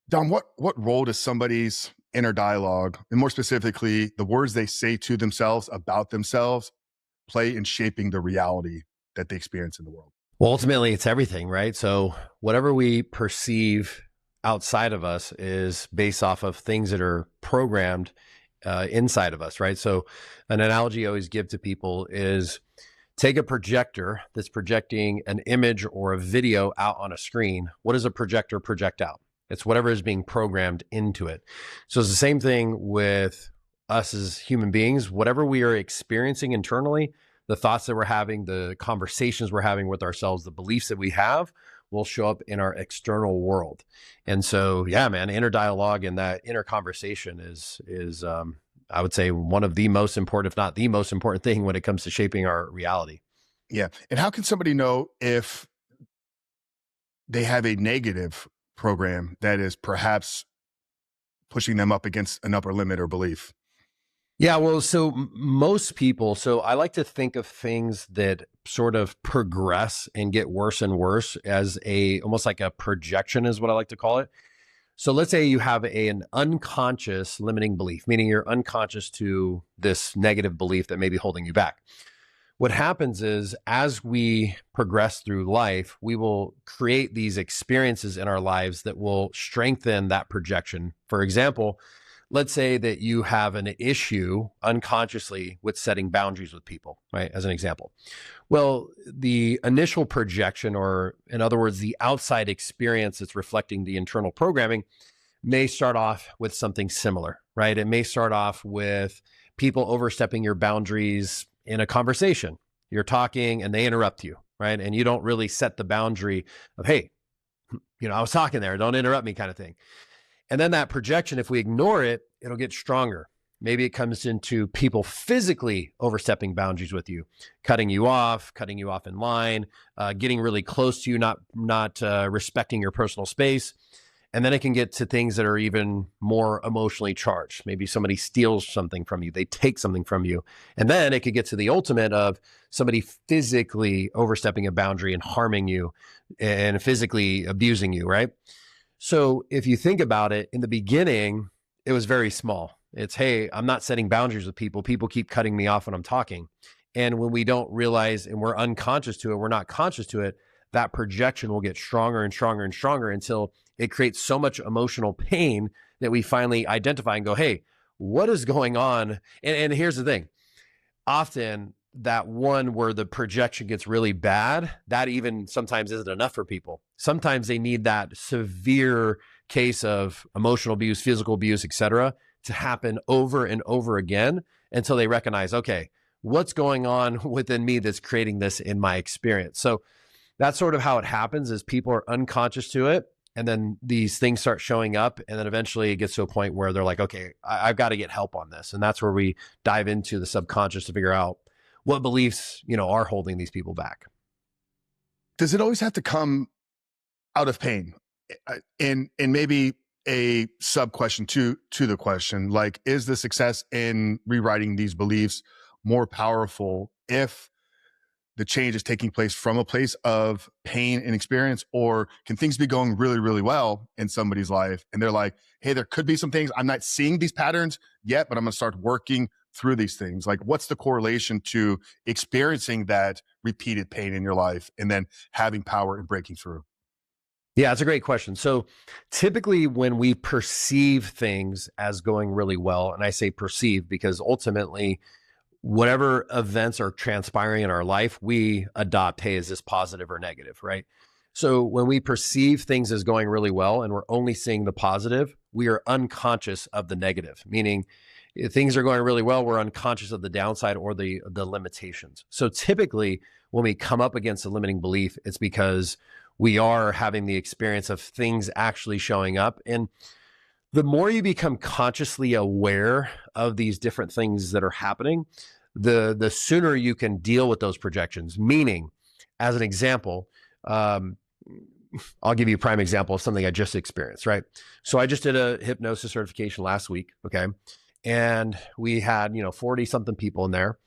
Dom, what role does somebody's inner dialogue, and more specifically, the words they say to themselves about themselves, play in shaping the reality that they experience in the world? Well, ultimately, it's everything, right? So, whatever we perceive outside of us is based off of things that are programmed inside of us, right? So, an analogy I always give to people is take a projector that's projecting an image or a video out on a screen. What does a projector project out? It's whatever is being programmed into it. So, it's the same thing with us as human beings. Whatever we are experiencing internally, the thoughts that we're having, the conversations we're having with ourselves, the beliefs that we have will show up in our external world. And so, yeah, man, inner dialogue and that inner conversation is I would say one of the most important, if not the most important thing when it comes to shaping our reality. Yeah. And how can somebody know if they have a negative program that is perhaps pushing them up against an upper limit or belief? Yeah, well, so most people, so I like to think of things that sort of progress and get worse and worse as a almost like a projection is what I like to call it. So let's say you have an unconscious limiting belief, meaning you're unconscious to this negative belief that may be holding you back. What happens is as we progress through life, we will create these experiences in our lives that will strengthen that projection. For example, let's say that you have an issue unconsciously with setting boundaries with people, right? As an example. Well, the initial projection, or in other words, the outside experience that's reflecting the internal programming, may start off with something similar, right? It may start off with people overstepping your boundaries in a conversation. You're talking and they interrupt you, right? And you don't really set the boundary of, hey, I was talking there, don't interrupt me kind of thing. And then that projection, if we ignore it, it'll get stronger. Maybe it comes into people physically overstepping boundaries with you, cutting you off in line, getting really close to you, not respecting your personal space. And then it can get to things that are even more emotionally charged. Maybe somebody steals something from you, they take something from you. And then it could get to the ultimate of somebody physically overstepping a boundary and harming you and physically abusing you, right? So if you think about it, in the beginning, it was very small. It's, hey, I'm not setting boundaries with people. People keep cutting me off when I'm talking. And when we don't realize and we're unconscious to it, we're not conscious to it, that projection will get stronger and stronger and stronger until it creates so much emotional pain that we finally identify and go, hey, what is going on? And here's the thing. Often that one where the projection gets really bad, that even sometimes isn't enough for people. Sometimes they need that severe case of emotional abuse, physical abuse, etc., to happen over and over again until they recognize, okay, what's going on within me that's creating this in my experience? So that's sort of how it happens is people are unconscious to it. And then these things start showing up. And then eventually it gets to a point where they're like, okay, I've got to get help on this. And that's where we dive into the subconscious to figure out what beliefs, are holding these people back. Does it always have to come out of pain? And maybe a sub question to the question, like, is the success in rewriting these beliefs more powerful if the change is taking place from a place of pain and experience? Or can things be going really, really well in somebody's life and they're like, hey, there could be some things, I'm not seeing these patterns yet, but I'm going to start working through these things? Like, what's the correlation to experiencing that repeated pain in your life and then having power and breaking through? Yeah, that's a great question. So typically when we perceive things as going really well, and I say perceive because ultimately whatever events are transpiring in our life, we adopt, hey, is this positive or negative, right? So when we perceive things as going really well and we're only seeing the positive, we are unconscious of the negative, meaning if things are going really well, we're unconscious of the downside or the limitations. So typically when we come up against a limiting belief, it's because we are having the experience of things actually showing up. And the more you become consciously aware of these different things that are happening, the sooner you can deal with those projections. Meaning, as an example, I'll give you a prime example of something I just experienced, right? So I just did a hypnosis certification last week, okay? And we had, 40 something people in there.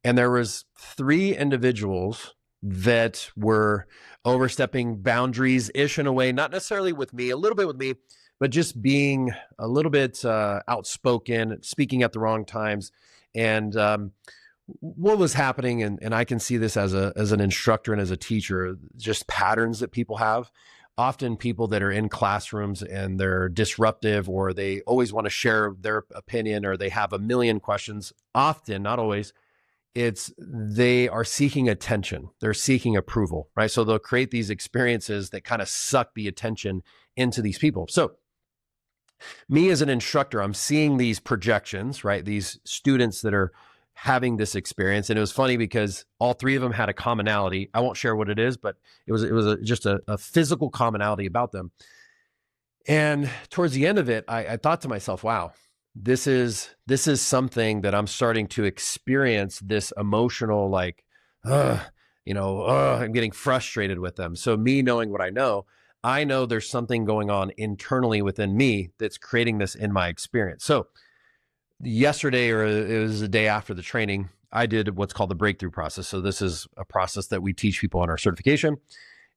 And there was 3 individuals that were overstepping boundaries-ish in a way, not necessarily with me, a little bit with me, but just being a little bit outspoken, speaking at the wrong times. And what was happening, and I can see this as an instructor and as a teacher, just patterns that people have. Often people that are in classrooms and they're disruptive, or they always want to share their opinion, or they have a million questions. Often, not always, it's they are seeking attention. They're seeking approval, right? So they'll create these experiences that kind of suck the attention into these people. So me as an instructor, I'm seeing these projections, right? These students that are having this experience. And it was funny because all three of them had a commonality. I won't share what it is, but just a physical commonality about them. And towards the end of it, I thought to myself, wow, this is something that I'm starting to experience, this emotional, like, I'm getting frustrated with them. So me knowing what I know there's something going on internally within me that's creating this in my experience. So yesterday, or it was the day after the training, I did what's called the breakthrough process. So this is a process that we teach people on our certification.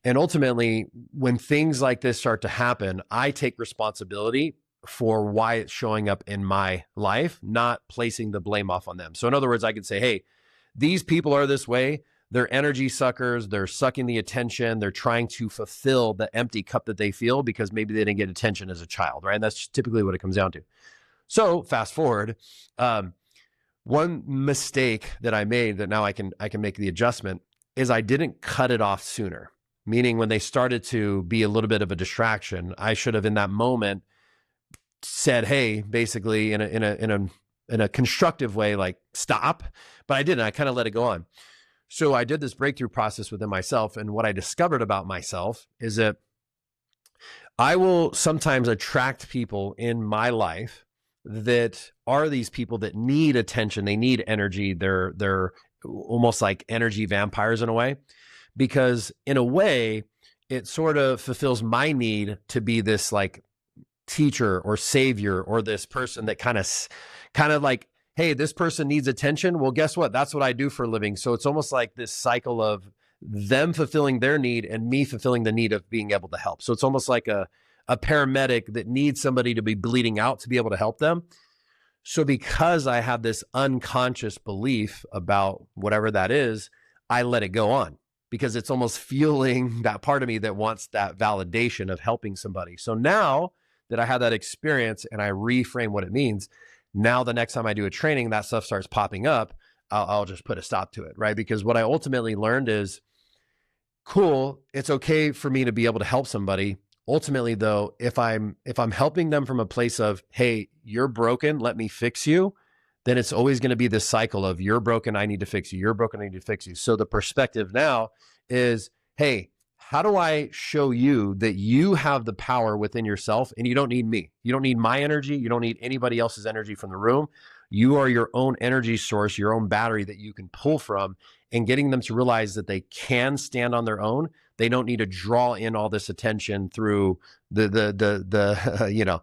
And ultimately, when things like this start to happen, I take responsibility for why it's showing up in my life, not placing the blame off on them. So in other words, I could say, hey, these people are this way. They're energy suckers. They're sucking the attention. They're trying to fulfill the empty cup that they feel because maybe they didn't get attention as a child, right? And that's typically what it comes down to. So fast forward, one mistake that I made that now I can make the adjustment is I didn't cut it off sooner. Meaning when they started to be a little bit of a distraction, I should have in that moment said, hey, basically in a constructive way, like stop. But I didn't. I kind of let it go on. So I did this breakthrough process within myself. And what I discovered about myself is that I will sometimes attract people in my life that are these people that need attention. They need energy. They're almost like energy vampires in a way, because in a way it sort of fulfills my need to be this like teacher or savior, or this person that kind of like, hey, this person needs attention. Well, guess what? That's what I do for a living. So it's almost like this cycle of them fulfilling their need and me fulfilling the need of being able to help. So it's almost like a paramedic that needs somebody to be bleeding out to be able to help them. So because I have this unconscious belief about whatever that is, I let it go on because it's almost fueling that part of me that wants that validation of helping somebody. So now that I had that experience and I reframe what it means, now the next time I do a training, that stuff starts popping up, I'll just put a stop to it, right? Because what I ultimately learned is, cool, it's okay for me to be able to help somebody. Ultimately, though, if I'm helping them from a place of, hey, you're broken, let me fix you, then it's always going to be this cycle of you're broken, I need to fix you. You're broken, I need to fix you. So the perspective now is, hey, how do I show you that you have the power within yourself and you don't need me? You don't need my energy. You don't need anybody else's energy from the room. You are your own energy source, your own battery that you can pull from, and getting them to realize that they can stand on their own. They don't need to draw in all this attention through the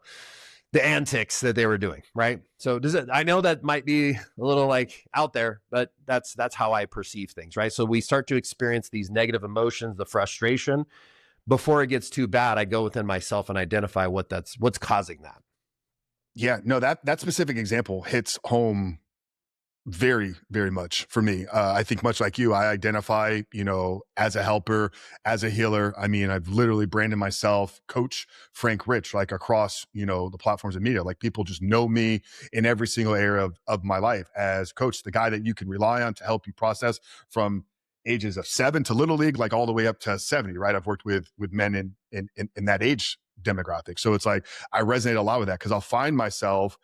antics that they were doing, right? So I know that might be a little like out there, but that's how I perceive things, right? So we start to experience these negative emotions, the frustration. Before it gets too bad, I go within myself and identify what's causing that. Yeah, no, that specific example hits home very, very much for me. I think much like you, I identify, as a helper, as a healer. I mean, I've literally branded myself Coach Frank Rich, like across, the platforms of media. Like people just know me in every single area of my life as coach, the guy that you can rely on to help you process from ages of 7 to little league, like all the way up to 70, right? I've worked with men in that age demographic. So it's like, I resonate a lot with that because I'll find myself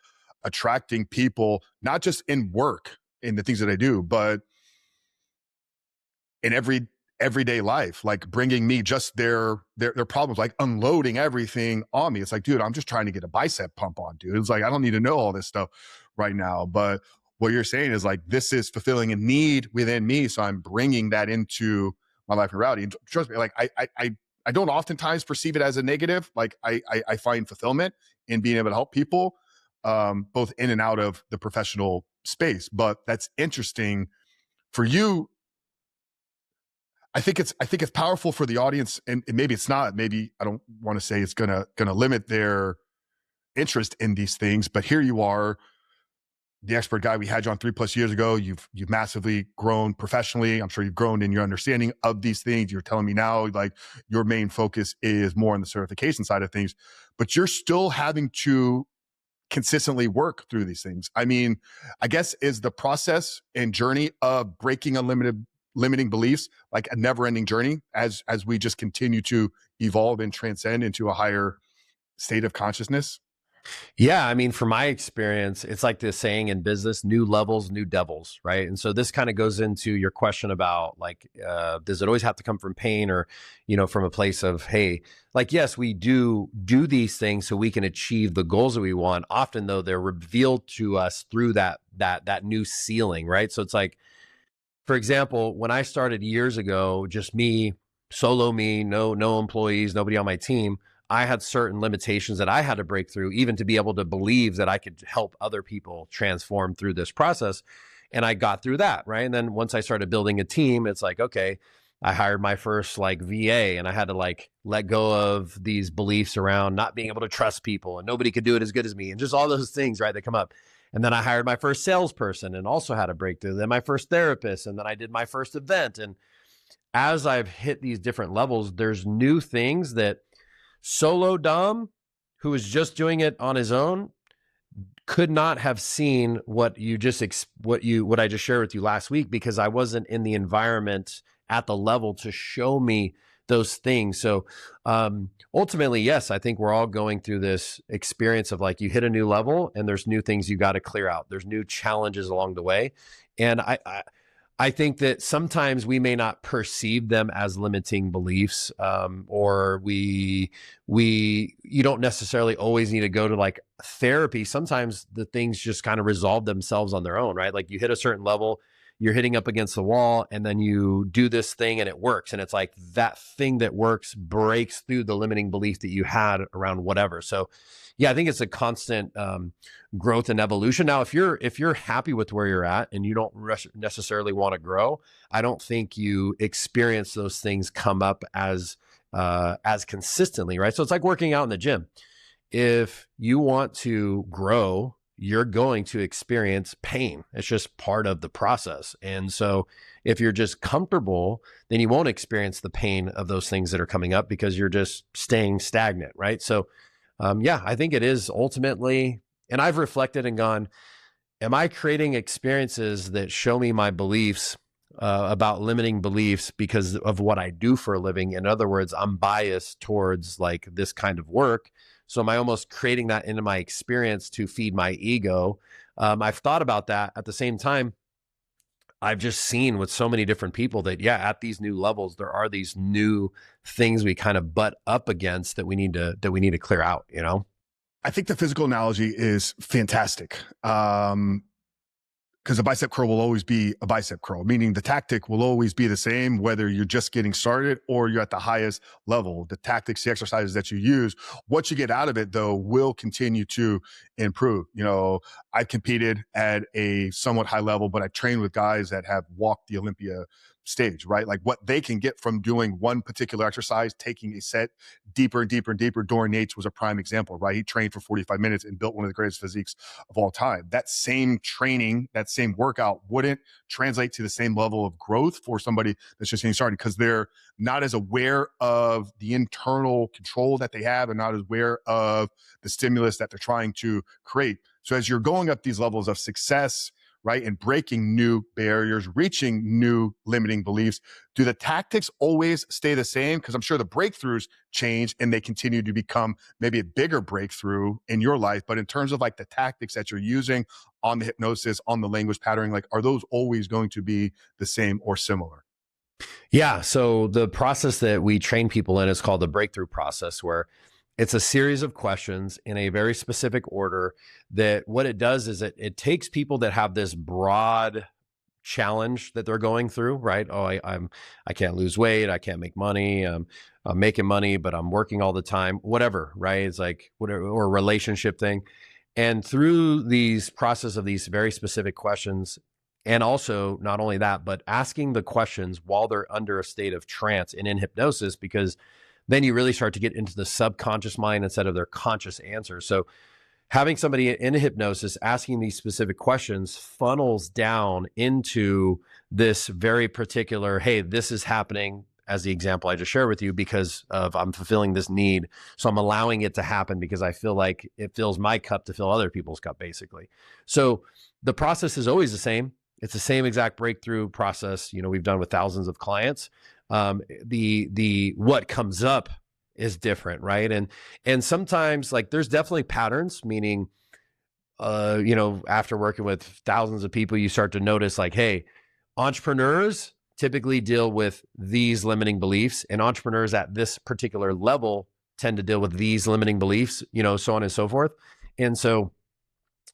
attracting people, not just in work, in the things that I do, but in everyday life, like bringing me just their problems, like unloading everything on me. It's like, dude, I'm just trying to get a bicep pump on, dude. It's like, I don't need to know all this stuff right now. But what you're saying is like, this is fulfilling a need within me. So I'm bringing that into my life and reality. And trust me, like I don't oftentimes perceive it as a negative. Like I find fulfillment in being able to help people, both in and out of the professional space. But that's interesting for you. I think it's powerful for the audience, and maybe it's not. Maybe I don't want to say it's gonna limit their interest in these things, but here you are, the expert guy we had you on 3+ years ago. You've massively grown professionally. I'm sure you've grown in your understanding of these things. You're telling me now, like, your main focus is more on the certification side of things, but you're still having to consistently work through these things. I mean, I guess, is the process and journey of breaking unlimited limiting beliefs like a never-ending journey as we just continue to evolve and transcend into a higher state of consciousness? Yeah, I mean, from my experience, it's like this saying in business: new levels, new devils, right? And so this kind of goes into your question about, like, does it always have to come from pain, or, from a place of, hey, like, yes, we do these things so we can achieve the goals that we want. Often, though, they're revealed to us through that new ceiling, right? So it's like, for example, when I started years ago, just me, solo me, no employees, nobody on my team, I had certain limitations that I had to break through, even to be able to believe that I could help other people transform through this process. And I got through that, right? And then once I started building a team, it's like, okay, I hired my first like VA, and I had to like let go of these beliefs around not being able to trust people and nobody could do it as good as me, and just all those things, right, that come up. And then I hired my first salesperson and also had a breakthrough. Then my first therapist, and then I did my first event. And as I've hit these different levels, there's new things that solo Dom, who was just doing it on his own, could not have seen what I just shared with you last week, because I wasn't in the environment at the level to show me those things. So ultimately, yes, I think we're all going through this experience of, like, you hit a new level and there's new things you got to clear out. There's new challenges along the way. And I think that sometimes we may not perceive them as limiting beliefs, or you don't necessarily always need to go to like therapy. Sometimes the things just kind of resolve themselves on their own, right? Like, you hit a certain level, you're hitting up against the wall, and then you do this thing and it works. And it's like that thing that works breaks through the limiting belief that you had around whatever. So yeah, I think it's a constant growth and evolution. Now, if you're happy with where you're at and you don't necessarily want to grow, I don't think you experience those things come up as consistently, right? So it's like working out in the gym. If you want to grow, you're going to experience pain. It's just part of the process. And so if you're just comfortable, then you won't experience the pain of those things that are coming up, because you're just staying stagnant, right? So yeah, I think it is ultimately, and I've reflected and gone, am I creating experiences that show me my beliefs about limiting beliefs because of what I do for a living? In other words, I'm biased towards like this kind of work. So am I almost creating that into my experience to feed my ego? I've thought about that. At the same time, I've just seen with so many different people that, yeah, at these new levels, there are these new things we kind of butt up against that we need to clear out, you know? I think the physical analogy is fantastic. Because a bicep curl will always be a bicep curl, meaning the tactic will always be the same, whether you're just getting started or you're at the highest level. The tactics, the exercises that you use, what you get out of it, though, will continue to improve. You know, I've competed at a somewhat high level, but I've trained with guys that have walked the Olympia stage, right? Like, what they can get from doing one particular exercise, taking a set deeper and deeper and deeper. Dorian Yates was a prime example, right? He trained for 45 minutes and built one of the greatest physiques of all time. That same training, that same workout wouldn't translate to the same level of growth for somebody that's just getting started, because they're not as aware of the internal control that they have and not as aware of the stimulus that they're trying to create. So as you're going up these levels of success, right, and breaking new barriers, reaching new limiting beliefs, do the tactics always stay the same? Because I'm sure the breakthroughs change and they continue to become maybe a bigger breakthrough in your life. But in terms of like the tactics that you're using on the hypnosis, on the language patterning, like, are those always going to be the same or similar? Yeah. So the process that we train people in is called the breakthrough process, where it's a series of questions in a very specific order. That what it does is it takes people that have this broad challenge that they're going through, right? Oh, I can't lose weight, I can't make money, I'm making money, but I'm working all the time, whatever, right? It's like whatever, or a relationship thing. And through these process of these very specific questions, and also not only that, but asking the questions while they're under a state of trance and in hypnosis, because then you really start to get into the subconscious mind instead of their conscious answers. So having somebody in hypnosis asking these specific questions funnels down into this very particular, hey, this is happening, as the example I just shared with you, because of I'm fulfilling this need. So I'm allowing it to happen because I feel like it fills my cup to fill other people's cup, basically. So the process is always the same. It's the same exact breakthrough process, we've done with thousands of clients. The what comes up is different, right? And sometimes, like, there's definitely patterns, meaning after working with thousands of people, you start to notice, like, hey, entrepreneurs typically deal with these limiting beliefs, and entrepreneurs at this particular level tend to deal with these limiting beliefs, so on and so forth. And so,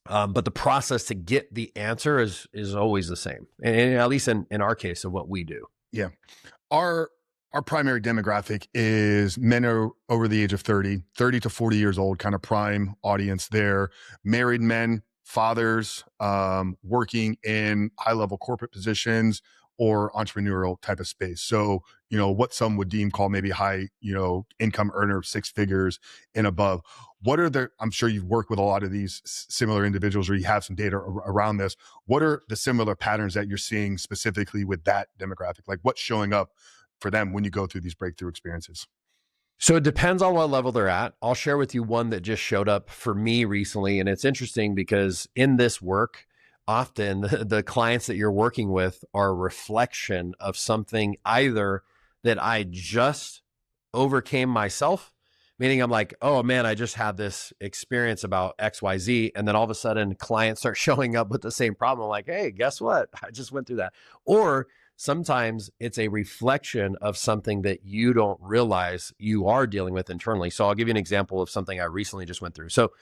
but the process to get the answer is always the same, and at least in our case of what we do. Yeah. Our primary demographic is men over the age of 30 to 40 years old, kind of prime audience there. Married men, fathers, working in high-level corporate positions or entrepreneurial type of space. So, what some would call maybe high, income earner, six figures and above. I'm sure you've worked with a lot of these similar individuals, or you have some data around this. What are the similar patterns that you're seeing specifically with that demographic? Like, what's showing up for them when you go through these breakthrough experiences? So it depends on what level they're at. I'll share with you one that just showed up for me recently. And it's interesting because in this work, often the clients that you're working with are a reflection of something either that I just overcame myself, meaning I'm like, oh man, I just had this experience about XYZ. And then all of a sudden clients start showing up with the same problem. I'm like, hey, guess what? I just went through that. Or sometimes it's a reflection of something that you don't realize you are dealing with internally. So I'll give you an example of something I recently just went through. So,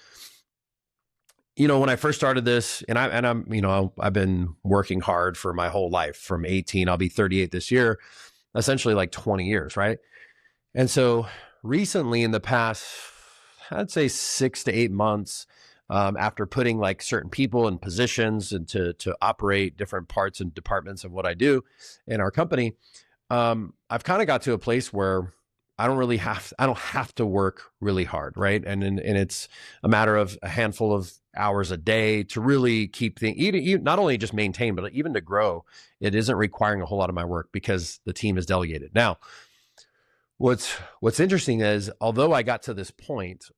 when I first started this, and I've been working hard for my whole life from 18, I'll be 38 this year, essentially like 20 years, right? And so recently in the past, I'd say 6 to 8 months, after putting like certain people in positions and to operate different parts and departments of what I do in our company, I've kind of got to a place where I don't have to work really hard, right? And it's a matter of a handful of hours a day to really keep things, even not only just maintain, but even to grow. It isn't requiring a whole lot of my work because the team is delegated. Now, what's interesting is, although I got to this point,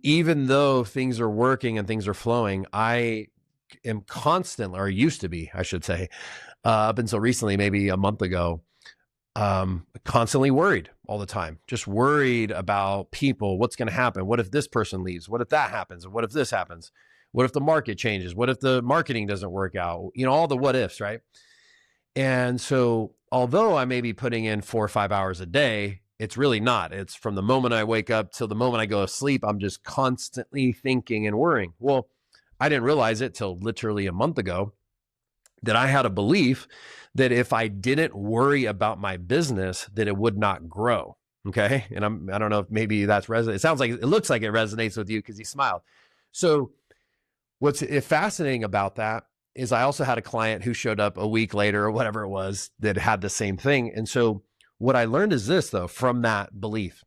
even though things are working and things are flowing, I am constantly, or used to be, I should say, up until recently, maybe a month ago, constantly worried all the time, just worried about people. What's going to happen? What if this person leaves? What if that happens? What if this happens? What if the market changes? What if the marketing doesn't work out? All the what ifs, right? And so, although I may be putting in 4 or 5 hours a day, it's really not. It's from the moment I wake up till the moment I go to sleep, I'm just constantly thinking and worrying. Well, I didn't realize it till literally a month ago that I had a belief that if I didn't worry about my business, that it would not grow. Okay. And I don't know if maybe that's it looks like it resonates with you because you smiled. So what's fascinating about that is I also had a client who showed up a week later or whatever it was that had the same thing. And so what I learned is this, though, from that belief.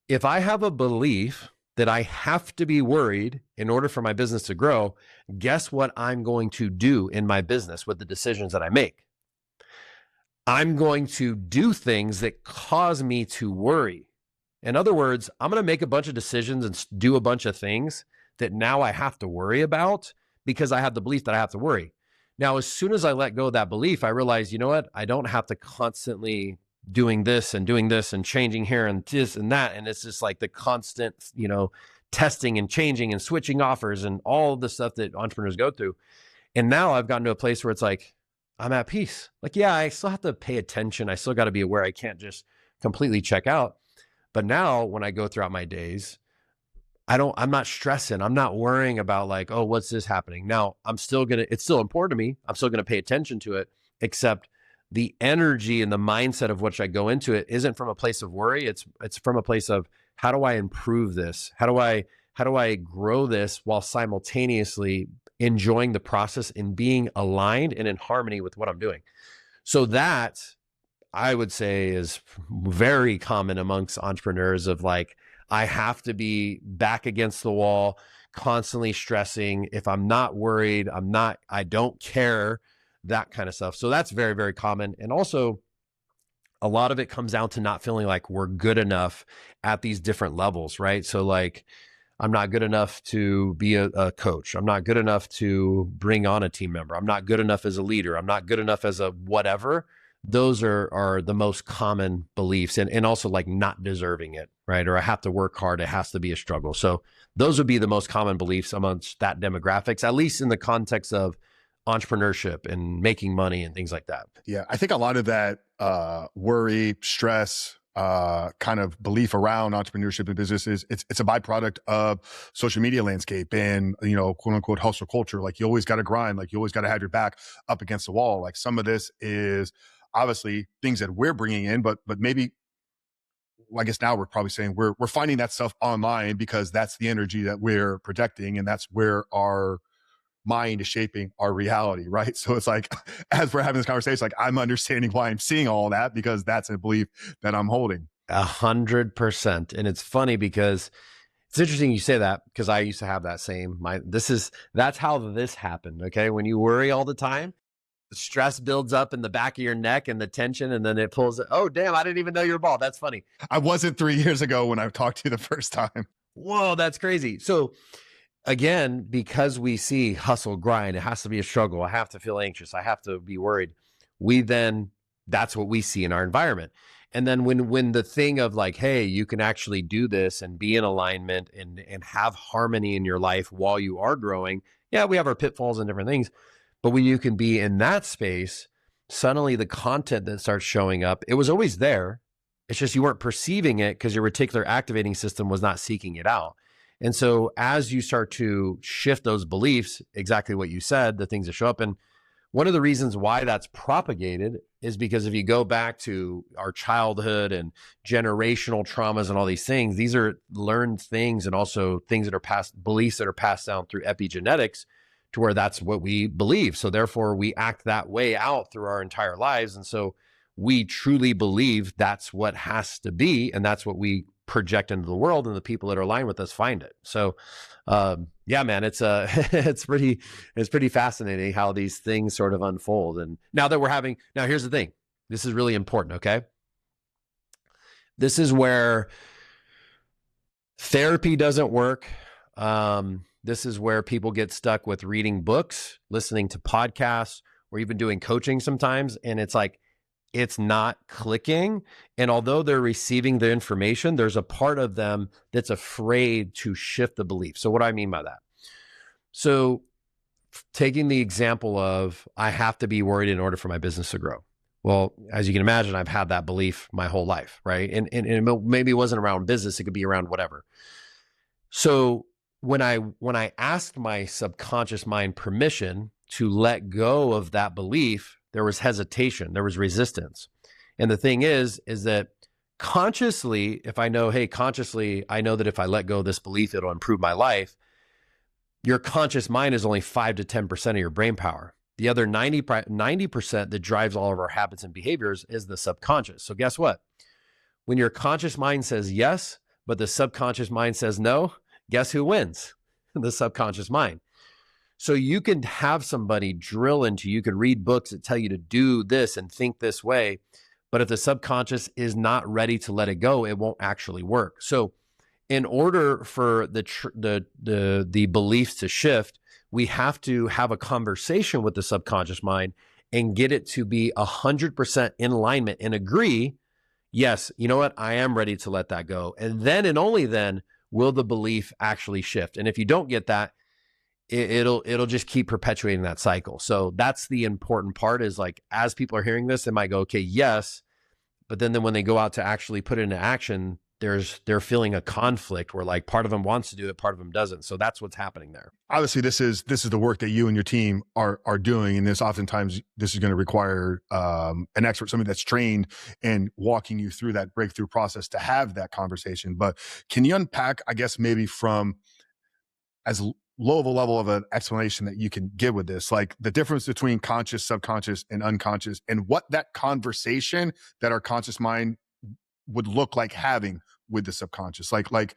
If I have a belief that I have to be worried in order for my business to grow, guess what I'm going to do in my business with the decisions that I make? I'm going to do things that cause me to worry. In other words, I'm going to make a bunch of decisions and do a bunch of things that now I have to worry about because I have the belief that I have to worry. Now, as soon as I let go of that belief, I realize, you know what? I don't have to constantly doing this and changing here and this and that. And it's just like the constant, testing and changing and switching offers and all the stuff that entrepreneurs go through. And now I've gotten to a place where it's like, I'm at peace. Like, yeah, I still have to pay attention. I still got to be aware. I can't just completely check out. But now when I go throughout my days, I'm not stressing. I'm not worrying about like, oh, what's this happening? Now it's still important to me. I'm still going to pay attention to it, except the energy and the mindset of which I go into it isn't from a place of worry. It's from a place of, how do I improve this? How do I grow this while simultaneously enjoying the process and being aligned and in harmony with what I'm doing? So that, I would say, is very common amongst entrepreneurs of like, I have to be back against the wall, constantly stressing. If I'm not worried, I don't care, that kind of stuff. So that's very, very common. And also, a lot of it comes down to not feeling like we're good enough at these different levels, right? So, like, I'm not good enough to be a coach. I'm not good enough to bring on a team member. I'm not good enough as a leader. I'm not good enough as a whatever. Those are the most common beliefs, and also like not deserving it, right? Or I have to work hard. It has to be a struggle. So those would be the most common beliefs amongst that demographics, at least in the context of entrepreneurship and making money and things like that. Yeah, I think a lot of that worry, stress, kind of belief around entrepreneurship and businesses, it's a byproduct of social media landscape and, quote unquote hustle culture. Like, you always got to grind, like you always got to have your back up against the wall. Like, some of this is obviously things that we're bringing in, but maybe, well, I guess now we're probably saying we're finding that stuff online because that's the energy that we're projecting, and that's where our mind is shaping our reality, right? So it's like, as we're having this conversation, like, I'm understanding why I'm seeing all that, because that's a belief that I'm holding. 100%. And it's funny because it's interesting you say that, because I used to have that same that's how this happened. Okay. When you worry all the time, the stress builds up in the back of your neck and the tension, and then it pulls it. Oh, damn. I didn't even know you're bald. That's funny. I wasn't 3 years ago when I talked to you the first time. Whoa, that's crazy. So again, because we see hustle, grind, it has to be a struggle. I have to feel anxious. I have to be worried. That's what we see in our environment. And then when the thing of like, hey, you can actually do this and be in alignment and have harmony in your life while you are growing. Yeah, we have our pitfalls and different things, but when you can be in that space, suddenly the content that starts showing up, it was always there. It's just you weren't perceiving it because your reticular activating system was not seeking it out. And so as you start to shift those beliefs, exactly what you said, the things that show up. And one of the reasons why that's propagated is because if you go back to our childhood and generational traumas and all these things, these are learned things, and also things that are beliefs that are passed down through epigenetics, to where that's what we believe. So therefore we act that way out through our entire lives. And so we truly believe that's what has to be, and that's what we project into the world, and the people that are aligned with us find it. So yeah, man, it's it's pretty fascinating how these things sort of unfold. And now here's the thing. This is really important. Okay. This is where therapy doesn't work. This is where people get stuck with reading books, listening to podcasts, or even doing coaching sometimes. And it's like, it's not clicking. And although they're receiving the information, there's a part of them that's afraid to shift the belief. So what do I mean by that? So taking the example of, I have to be worried in order for my business to grow. Well, as you can imagine, I've had that belief my whole life, right? And maybe it wasn't around business. It could be around whatever. So when I asked my subconscious mind permission to let go of that belief, there was hesitation, there was resistance. And the thing is that consciously, if I know, hey, consciously, I know that if I let go of this belief, it'll improve my life. Your conscious mind is only 5 to 10% of your brain power. The other 90% that drives all of our habits and behaviors is the subconscious. So guess what? When your conscious mind says yes, but the subconscious mind says no, guess who wins? The subconscious mind. So you can have somebody drill into you, can read books that tell you to do this and think this way, but if the subconscious is not ready to let it go, it won't actually work. So in order for the beliefs to shift, we have to have a conversation with the subconscious mind and get it to be 100% in alignment and agree, yes, you know what? I am ready to let that go. And then and only then will the belief actually shift. And if you don't get that, it'll just keep perpetuating that cycle. So that's the important part, is like, as people are hearing this, they might go, okay, yes. But then when they go out to actually put it into action, they're feeling a conflict where, like, part of them wants to do it, part of them doesn't. So that's what's happening there. Obviously, this is the work that you and your team are doing, and this is going to require an expert, somebody that's trained and walking you through that breakthrough process to have that conversation. But can you unpack, I guess, maybe from as low of a level of an explanation that you can give with this, like the difference between conscious, subconscious, and unconscious, and what that conversation that our conscious mind would look like having with the subconscious? Like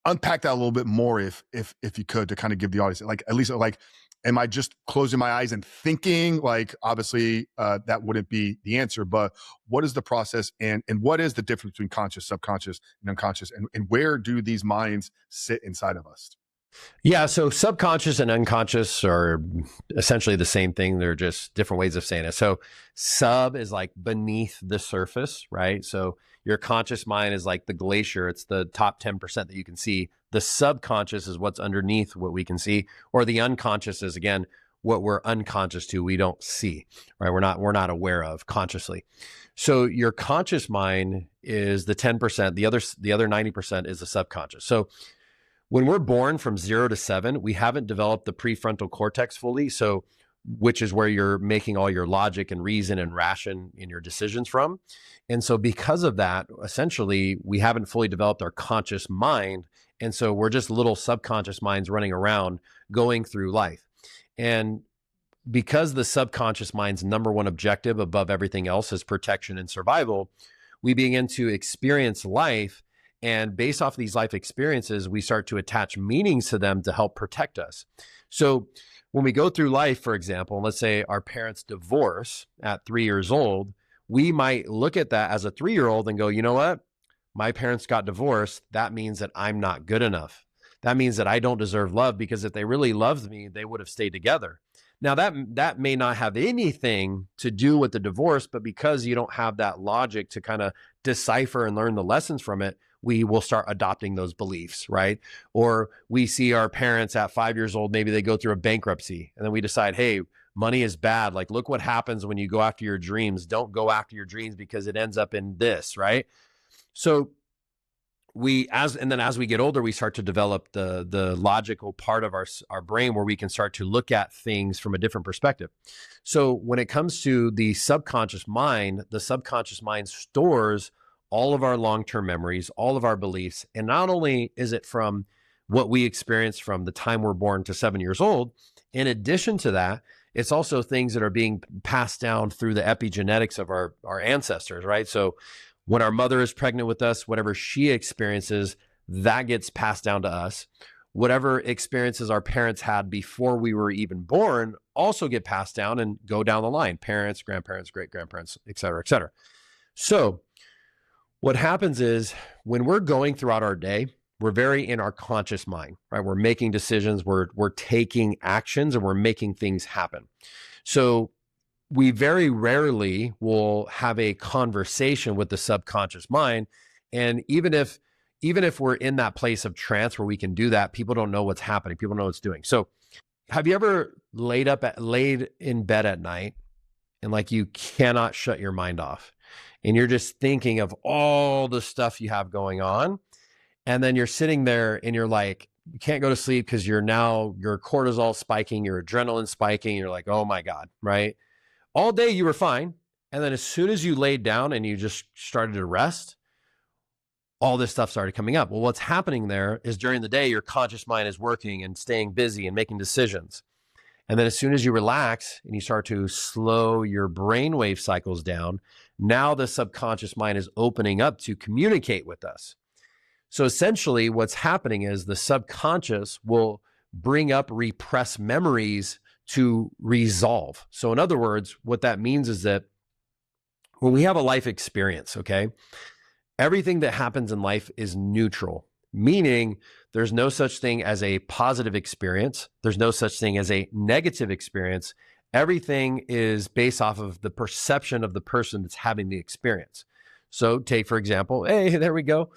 unpack that a little bit more if you could, to kind of give the audience, like, at least, like, am I just closing my eyes and thinking? Like, obviously, that wouldn't be the answer, but what is the process, and what is the difference between conscious, subconscious, and unconscious, and where do these minds sit inside of us? Yeah, so subconscious and unconscious are essentially the same thing. They're just different ways of saying it. So sub is like beneath the surface, right? So your conscious mind is like the glacier. It's the top 10% that you can see. The subconscious is what's underneath what we can see, or the unconscious is, again, what we're unconscious to, we don't see, right? We're not aware of consciously. So your conscious mind is the 10%, the other 90% is the subconscious. So when we're born from 0 to 7, we haven't developed the prefrontal cortex fully. So, which is where you're making all your logic and reason and ration in your decisions from. And so, because of that, essentially, we haven't fully developed our conscious mind. And so, we're just little subconscious minds running around going through life. And because the subconscious mind's number one objective above everything else is protection and survival, we begin to experience life. And based off of these life experiences, we start to attach meanings to them to help protect us. So when we go through life, for example, let's say our parents divorce at 3 years old, we might look at that as a 3-year-old and go, you know what? My parents got divorced. That means that I'm not good enough. That means that I don't deserve love, because if they really loved me, they would have stayed together. Now that may not have anything to do with the divorce, but because you don't have that logic to kind of decipher and learn the lessons from it, we will start adopting those beliefs, right? Or we see our parents at 5 years old, maybe they go through a bankruptcy, and then we decide, hey, money is bad. Like, look what happens when you go after your dreams. Don't go after your dreams because it ends up in this, right? So as we get older, we start to develop the logical part of our brain where we can start to look at things from a different perspective. So when it comes to the subconscious mind stores all of our long-term memories, all of our beliefs. And not only is it from what we experience from the time we're born to 7 years old, in addition to that, it's also things that are being passed down through the epigenetics of our ancestors, right? So when our mother is pregnant with us, whatever she experiences, that gets passed down to us. Whatever experiences our parents had before we were even born also get passed down and go down the line: parents, grandparents, great-grandparents, et cetera, et cetera. So what happens is, when we're going throughout our day, we're very in our conscious mind, right? We're making decisions, we're taking actions, and we're making things happen. So we very rarely will have a conversation with the subconscious mind. And even if we're in that place of trance where we can do that, people don't know what's happening. People know what's doing. So have you ever laid in bed at night and like you cannot shut your mind off? And you're just thinking of all the stuff you have going on. And then you're sitting there and you're like, you can't go to sleep because your cortisol spiking, your adrenaline spiking. You're like, oh my God, right? All day you were fine. And then as soon as you laid down and you just started to rest, all this stuff started coming up. Well, what's happening there is, during the day, your conscious mind is working and staying busy and making decisions. And then as soon as you relax and you start to slow your brainwave cycles down, now the subconscious mind is opening up to communicate with us. So essentially what's happening is the subconscious will bring up repressed memories to resolve. So in other words, what that means is that when we have a life experience, okay, everything that happens in life is neutral, meaning there's no such thing as a positive experience. There's no such thing as a negative experience. Everything is based off of the perception of the person that's having the experience. So take, for example, hey, there we go.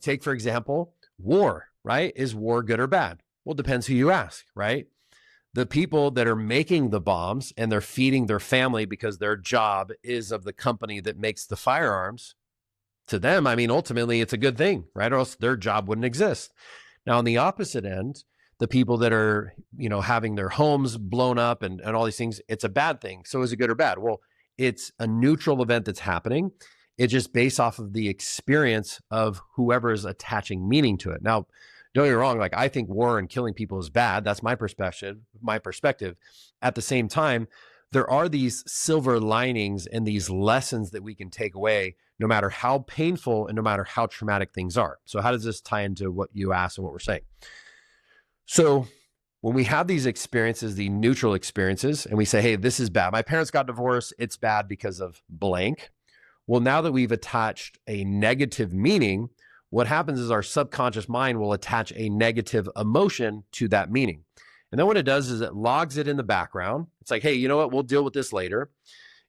Take, for example, war, right? Is war good or bad? Well, it depends who you ask, right? The people that are making the bombs and they're feeding their family because their job is of the company that makes the firearms, to them, I mean, ultimately it's a good thing, right? Or else their job wouldn't exist. Now, on the opposite end, the people that are, having their homes blown up and all these things, it's a bad thing. So is it good or bad? Well, it's a neutral event that's happening. It's just based off of the experience of whoever is attaching meaning to it. Now, don't get me wrong. Like, I think war and killing people is bad. That's my perspective. At the same time, there are these silver linings and these lessons that we can take away, no matter how painful and no matter how traumatic things are. So how does this tie into what you asked and what we're saying? So when we have these experiences, the neutral experiences, and we say, hey, this is bad. My parents got divorced. It's bad because of blank. Well, now that we've attached a negative meaning, what happens is our subconscious mind will attach a negative emotion to that meaning. And then what it does is it logs it in the background. It's like, hey, you know what? We'll deal with this later.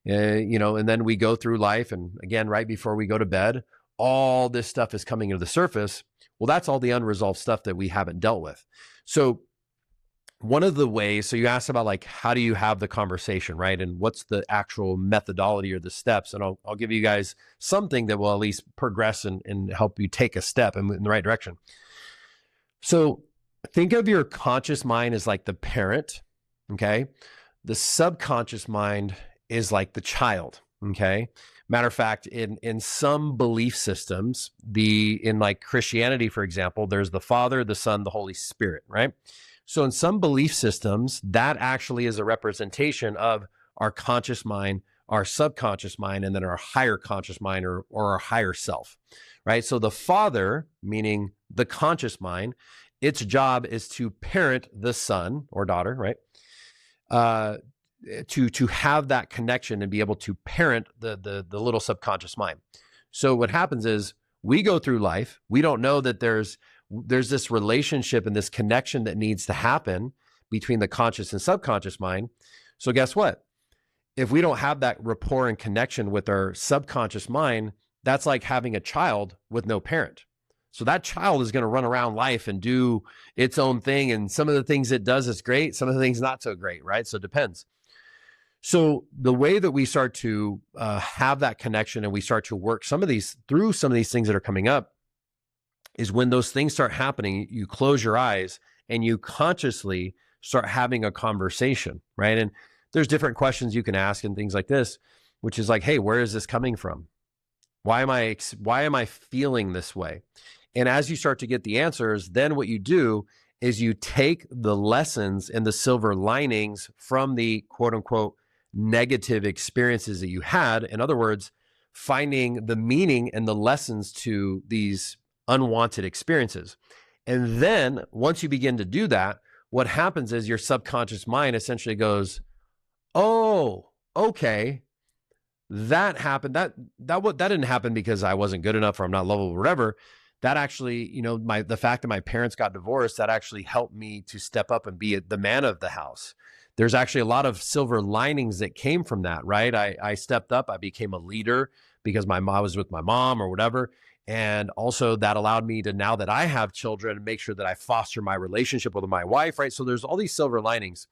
And then we go through life. And again, right before we go to bed, all this stuff is coming to the surface. Well, that's all the unresolved stuff that we haven't dealt with. So one of the ways, so you asked about like, how do you have the conversation, right? And what's the actual methodology or the steps? And I'll give you guys something that will at least progress and help you take a step in the right direction. So think of your conscious mind as like the parent, okay? The subconscious mind is like the child, okay? Matter of fact, in some belief systems, in like Christianity, for example, there's the Father, the Son, the Holy Spirit, right? So in some belief systems, that actually is a representation of our conscious mind, our subconscious mind, and then our higher conscious mind or our higher self, right? So the Father, meaning the conscious mind, its job is to parent the son or daughter, right? To have that connection and be able to parent the little subconscious mind. So what happens is we go through life. We don't know that there's this relationship and this connection that needs to happen between the conscious and subconscious mind. So guess what? If we don't have that rapport and connection with our subconscious mind, that's like having a child with no parent. So that child is going to run around life and do its own thing. And some of the things it does is great. Some of the things not so great, right? So it depends. So the way that we start to have that connection and we start to work through some of these things that are coming up is when those things start happening, you close your eyes and you consciously start having a conversation, right? And there's different questions you can ask and things like this, which is like, hey, where is this coming from? Why am I feeling this way? And as you start to get the answers, then what you do is you take the lessons and the silver linings from the quote unquote negative experiences that you had. In other words, finding the meaning and the lessons to these unwanted experiences. And then once you begin to do that, what happens is your subconscious mind essentially goes, oh, okay, that happened. That didn't happen because I wasn't good enough or I'm not lovable or whatever. That actually, the fact that my parents got divorced, that actually helped me to step up and be the man of the house. There's actually a lot of silver linings that came from that, right? I stepped up. I became a leader because my mom was with my mom or whatever. And also that allowed me to, now that I have children, make sure that I foster my relationship with my wife, right? So there's all these silver linings.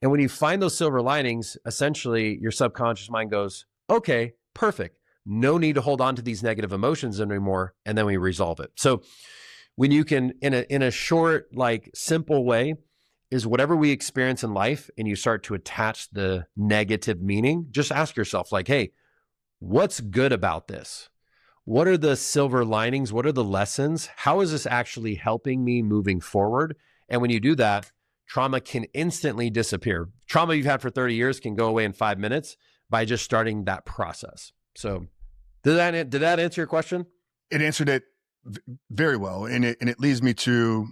And when you find those silver linings, essentially your subconscious mind goes, okay, perfect. No need to hold on to these negative emotions anymore. And then we resolve it. So when you can, in a short, like simple way, is whatever we experience in life and you start to attach the negative meaning, just ask yourself like, hey, what's good about this? What are the silver linings? What are the lessons? How is this actually helping me moving forward? And when you do that, trauma can instantly disappear. Trauma you've had for 30 years can go away in 5 minutes by just starting that process. So did that answer your question? It answered it very well. And it leads me to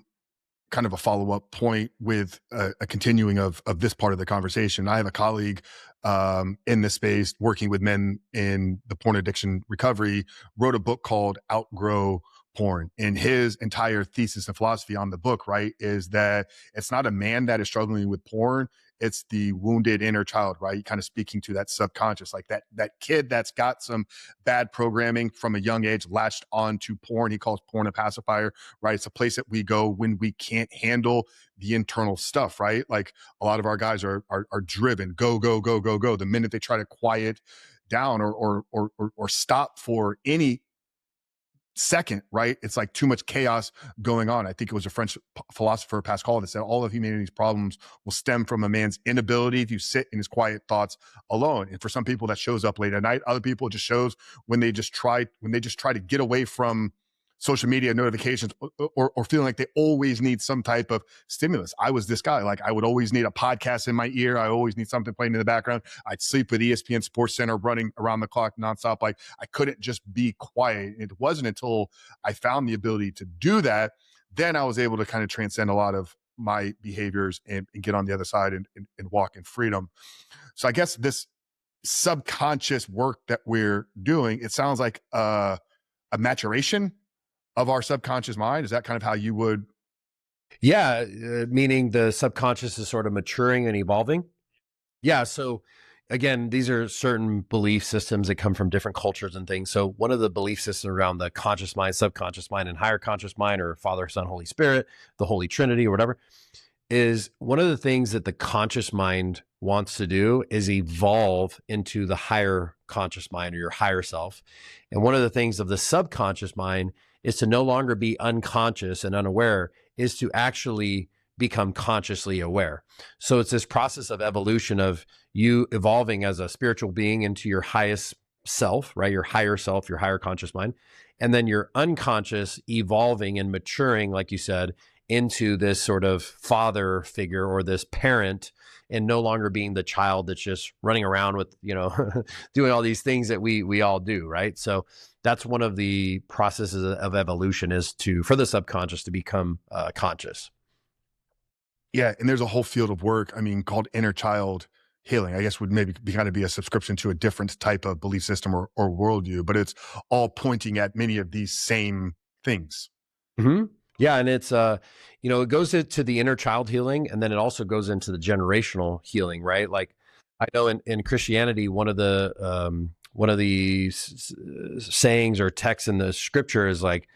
kind of a follow-up point with a continuing of this part of the conversation. I have a colleague in this space working with men in the porn addiction recovery, wrote a book called Outgrow Porn. And his entire thesis and philosophy on the book, right, is that it's not a man that is struggling with porn. It's the wounded inner child, right? Kind of speaking to that subconscious, like that kid that's got some bad programming from a young age, latched on to porn. He calls porn a pacifier, right? It's a place that we go when we can't handle the internal stuff, right? Like a lot of our guys are driven, go, go, go, go, go. The minute they try to quiet down or stop for any second, right? It's like too much chaos going on. I think it was a French philosopher, Pascal, that said all of humanity's problems will stem from a man's inability to sit in his quiet thoughts alone. And for some people that shows up late at night, other people it just shows when they just try to get away from social media notifications, or feeling like they always need some type of stimulus. I was this guy. Like, I would always need a podcast in my ear. I always need something playing in the background. I'd sleep with ESPN Sports Center running around the clock nonstop. Like, I couldn't just be quiet. It wasn't until I found the ability to do that, then I was able to kind of transcend a lot of my behaviors and get on the other side and walk in freedom. So I guess this subconscious work that we're doing, it sounds like a maturation of our subconscious mind. Is that kind of how you would? Yeah, meaning the subconscious is sort of maturing and evolving. Yeah. So again, these are certain belief systems that come from different cultures and things. So one of the belief systems around the conscious mind, subconscious mind, and higher conscious mind, or Father, Son, Holy Spirit, the Holy Trinity, or whatever, is one of the things that the conscious mind wants to do is evolve into the higher conscious mind or your higher self. And one of the things of the subconscious mind is to no longer be unconscious and unaware, is to actually become consciously aware. So it's this process of evolution of you evolving as a spiritual being into your highest self, right? Your higher self, your higher conscious mind. And then your unconscious evolving and maturing, like you said, into this sort of father figure or this parent, and no longer being the child that's just running around with, doing all these things that we all do, right? So that's one of the processes of evolution, is for the subconscious to become conscious. Yeah, and there's a whole field of work, I mean, called inner child healing. I guess would maybe be a subscription to a different type of belief system or worldview, but it's all pointing at many of these same things. Mm-hmm. Yeah, and it's it goes into the inner child healing, and then it also goes into the generational healing, right? Like, I know in Christianity, one of the sayings or texts in the scripture is like,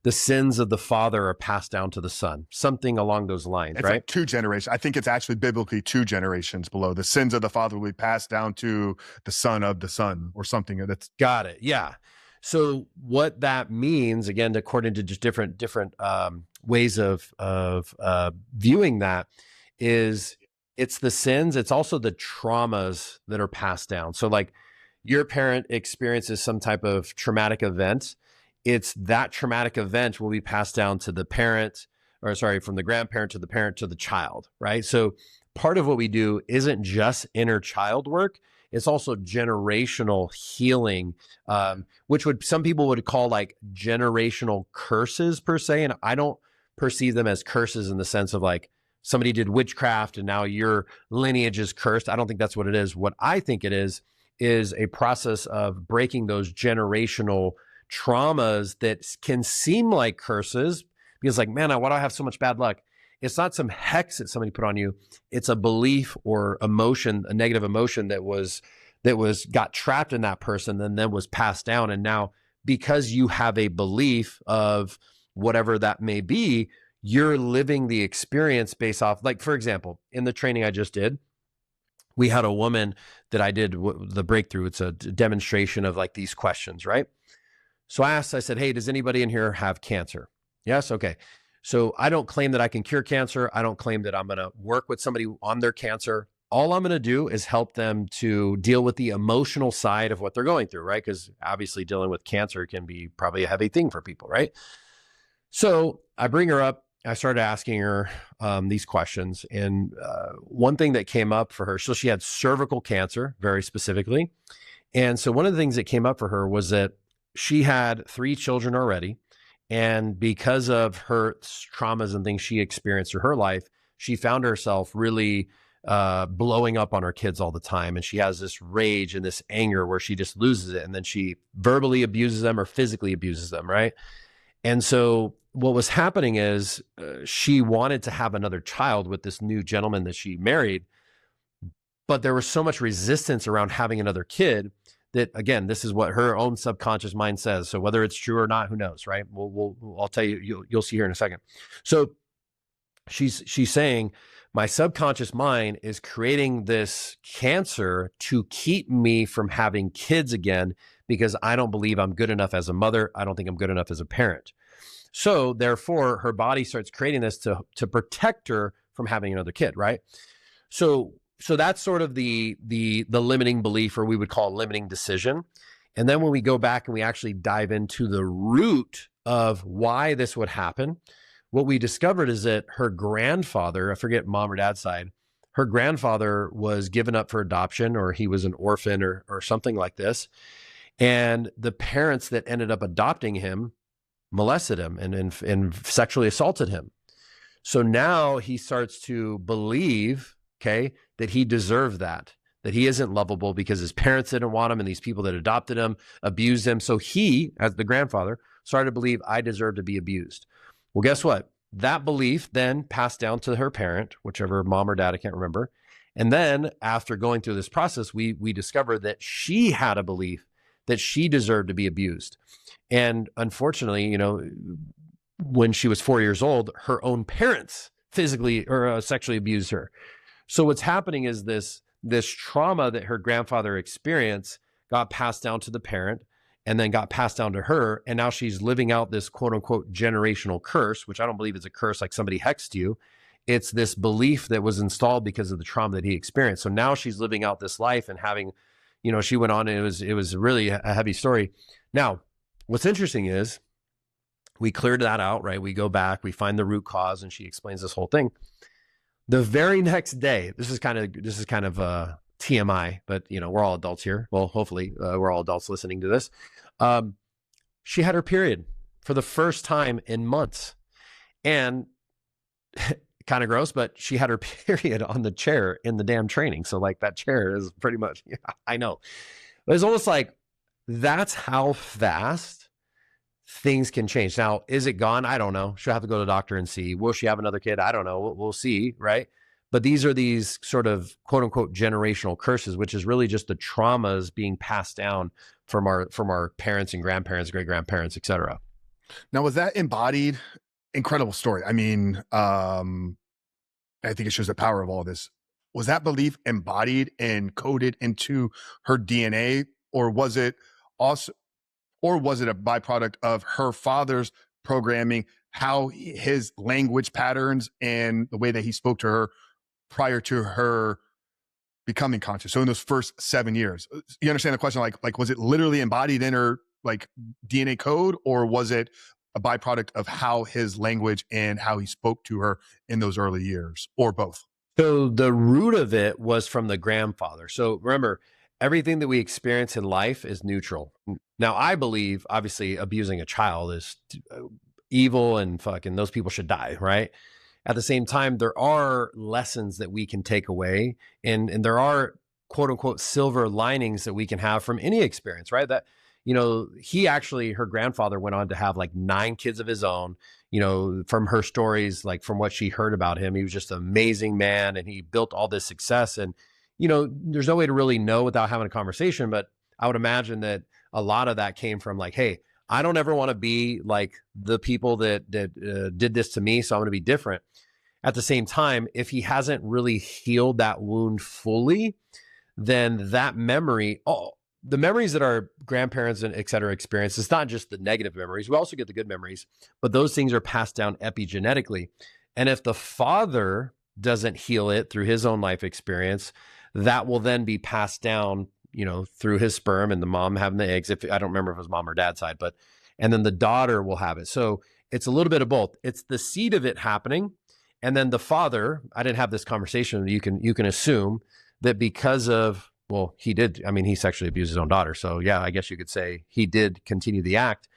the sins of the father are passed down to the son, something along those lines, It's right? like 2 generations. I think it's actually biblically 2 generations below. The sins of the father will be passed down to the son of the son, or something. That's Got it. Yeah. So what that means, again, according to just different ways of viewing that, is it's the sins. It's also the traumas that are passed down. So like, your parent experiences some type of traumatic event. It's that traumatic event will be passed down to the parent, or sorry, from the grandparent to the parent to the child, right? So part of what we do isn't just inner child work. It's also generational healing, which some people would call like generational curses per se. And I don't perceive them as curses in the sense of like somebody did witchcraft and now your lineage is cursed. I don't think that's what it is. What I think it is a process of breaking those generational traumas that can seem like curses, because like, man, why do I have so much bad luck? It's not some hex that somebody put on you. It's a belief or emotion, a negative emotion that got trapped in that person and then was passed down. And now, because you have a belief of whatever that may be, you're living the experience based off, like, for example, in the training I just did, we had a woman that I did the breakthrough. It's a demonstration of like these questions, right? So I said, hey, does anybody in here have cancer? Yes. Okay. So I don't claim that I can cure cancer. I don't claim that I'm going to work with somebody on their cancer. All I'm going to do is help them to deal with the emotional side of what they're going through, right? Because obviously dealing with cancer can be probably a heavy thing for people, right? So I bring her up. I started asking her these questions. And one thing that came up for her, so she had cervical cancer, very specifically. And so one of the things that came up for her was that she had 3 children already. And because of her traumas and things she experienced through her life, she found herself really blowing up on her kids all the time. And she has this rage and this anger where she just loses it. And then she verbally abuses them or physically abuses them, right? And so what was happening is she wanted to have another child with this new gentleman that she married, but there was so much resistance around having another kid that, again, this is what her own subconscious mind says. So whether it's true or not, who knows, right? I'll tell you, you'll see here in a second. So she's saying, my subconscious mind is creating this cancer to keep me from having kids again, because I don't believe I'm good enough as a mother. I don't think I'm good enough as a parent. So therefore, her body starts creating this to protect her from having another kid, right? So that's sort of the limiting belief, or we would call limiting decision. And then when we go back and we actually dive into the root of why this would happen, what we discovered is that her grandfather, I forget mom or dad's side, her grandfather was given up for adoption, or he was an orphan, or something like this. And the parents that ended up adopting him molested him and sexually assaulted him. So now he starts to believe, okay, that he deserved that he isn't lovable because his parents didn't want him and these people that adopted him abused him. So he, as the grandfather, started to believe I deserve to be abused. Well, guess what? That belief then passed down to her parent, whichever mom or dad, I can't remember. And then after going through this process, we discovered that she had a belief that she deserved to be abused. And unfortunately, when she was 4 years old, her own parents physically or sexually abused her. So what's happening is this trauma that her grandfather experienced got passed down to the parent and then got passed down to her. And now she's living out this quote unquote generational curse, which I don't believe is a curse like somebody hexed you. It's this belief that was installed because of the trauma that he experienced. So now she's living out this life and having, she went on and it was really a heavy story. Now, what's interesting is we cleared that out, right? We go back, we find the root cause, and she explains this whole thing. The very next day, this is kind of TMI, but we're all adults here. Well, hopefully we're all adults listening to this. She had her period for the first time in months, and kind of gross, but she had her period on the chair in the damn training. So like that chair is pretty much, yeah, I know. But it's almost like that's how fast things can change. Now, is it gone? I don't know. She'll have to go to the doctor and see. Will she have another kid? I don't know. We'll see, right? But these are these sort of quote unquote generational curses, which is really just the traumas being passed down from our parents and grandparents, great grandparents, et cetera. Now, was that embodied? Incredible story. I mean, I think it shows the power of all this. Was that belief embodied and coded into her DNA, or was it also, or was it a byproduct of her father's programming, how his language patterns and the way that he spoke to her prior to her becoming conscious? So in those first 7 years, you understand the question? Like, was it literally embodied in her like DNA code, or was it a byproduct of how his language and how he spoke to her in those early years, or both? So the root of it was from the grandfather. So remember, everything that we experience in life is neutral. Now, I believe, obviously, abusing a child is evil and fucking those people should die, right? At the same time, there are lessons that we can take away, and there are quote unquote silver linings that we can have from any experience, right? That, he actually, her grandfather went on to have like 9 kids of his own, from her stories, like from what she heard about him, he was just an amazing man and he built all this success. And, there's no way to really know without having a conversation, but I would imagine that a lot of that came from like, hey, I don't ever want to be like the people that did this to me, so I'm going to be different. At the same time, if he hasn't really healed that wound fully, then that memory, the memories that our grandparents and et cetera experience, it's not just the negative memories. We also get the good memories, but those things are passed down epigenetically. And if the father doesn't heal it through his own life experience, that will then be passed down, through his sperm and the mom having the eggs. If I don't remember if it was mom or dad's side, and then the daughter will have it. So it's a little bit of both. It's the seed of it happening. And then the father, I didn't have this conversation. You can assume that because of, well, he did. I mean, he sexually abused his own daughter. So yeah, I guess you could say he did continue the act,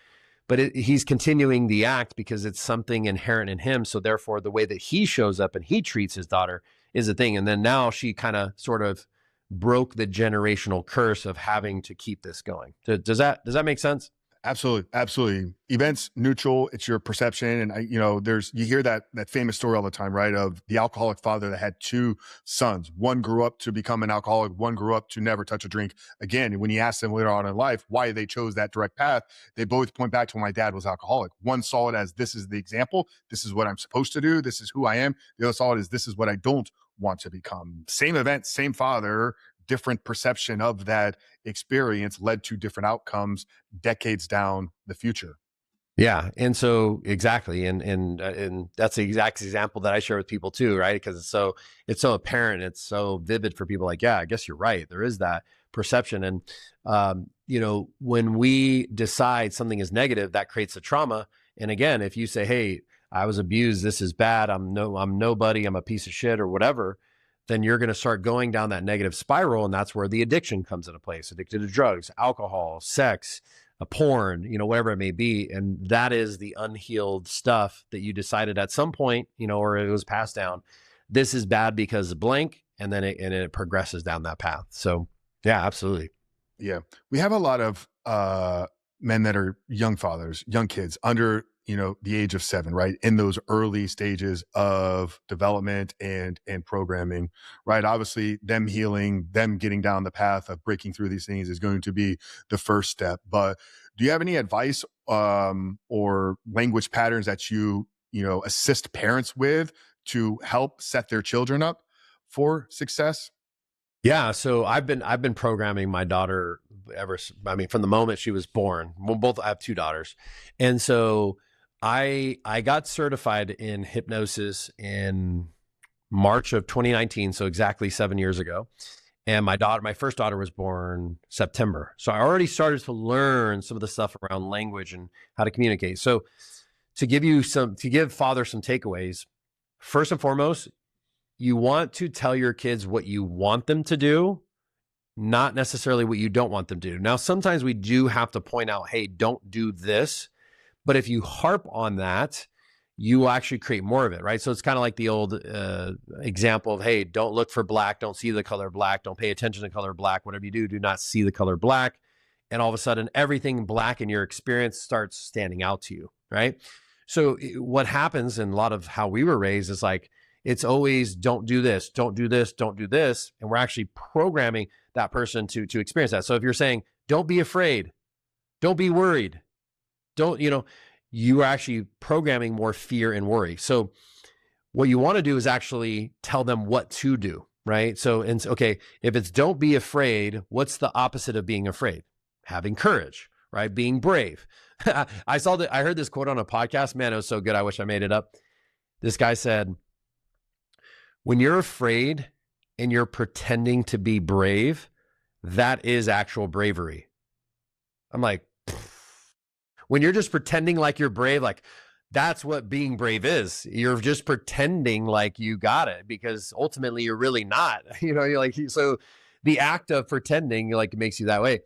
but he's continuing the act because it's something inherent in him. So therefore the way that he shows up and he treats his daughter is a thing. And then now she kind of sort of broke the generational curse of having to keep this going. Does that make sense? Absolutely. Absolutely. Events neutral. It's your perception. And you hear that famous story all the time, right? Of the alcoholic father that had 2 sons. One grew up to become an alcoholic. One grew up to never touch a drink again. And when you ask them later on in life why they chose that direct path, they both point back to when my dad was alcoholic. One saw it as, this is the example. This is what I'm supposed to do. This is who I am. The other saw it as, this is what I don't want to become. Same event, same father, different perception of that experience led to different outcomes decades down the future. Yeah. And so exactly. And that's the exact example that I share with people too, right? Because it's so apparent. It's so vivid for people like, yeah, I guess you're right. There is that perception. And when we decide something is negative, that creates a trauma. And again, if you say, hey, I was abused, this is bad, I'm nobody, I'm a piece of shit or whatever, then you're going to start going down that negative spiral. And that's where the addiction comes into place. Addicted to drugs, alcohol, sex, porn, whatever it may be. And that is the unhealed stuff that you decided at some point, or it was passed down. This is bad because of blank. And then it progresses down that path. So yeah, absolutely. Yeah. We have a lot of men that are young fathers, young kids under, the age of 7, right? In those early stages of development and programming, right? Obviously, them healing, them getting down the path of breaking through these things is going to be the first step. But do you have any advice or language patterns that you assist parents with to help set their children up for success? Yeah, so I've been programming my daughter from the moment she was born. Well, I have 2 daughters. And so I got certified in hypnosis in March of 2019, so exactly 7 years ago. And my first daughter was born September. So I already started to learn some of the stuff around language and how to communicate. So to give father some takeaways, first and foremost, you want to tell your kids what you want them to do, not necessarily what you don't want them to do. Now, sometimes we do have to point out, hey, don't do this. But if you harp on that, you will actually create more of it, right? So it's kind of like the old example of, hey, don't look for black, don't see the color black, don't pay attention to the color black. Whatever you do not see the color black. And all of a sudden, everything black in your experience starts standing out to you, right? So what happens in a lot of how we were raised is like, it's always don't do this, don't do this, don't do this. And we're actually programming that person to experience that. So if you're saying, don't be afraid, don't be worried, you are actually programming more fear and worry. So what you want to do is actually tell them what to do, right? So, okay, if it's don't be afraid, what's the opposite of being afraid? Having courage, right? Being brave. I heard this quote on a podcast. Man, it was so good. I wish I made it up. This guy said, when you're afraid and you're pretending to be brave, that is actual bravery. I'm like, when you're just pretending like you're brave, like that's what being brave is. You're just pretending like you got it because ultimately you're really not. You're like, so the act of pretending like makes you that way.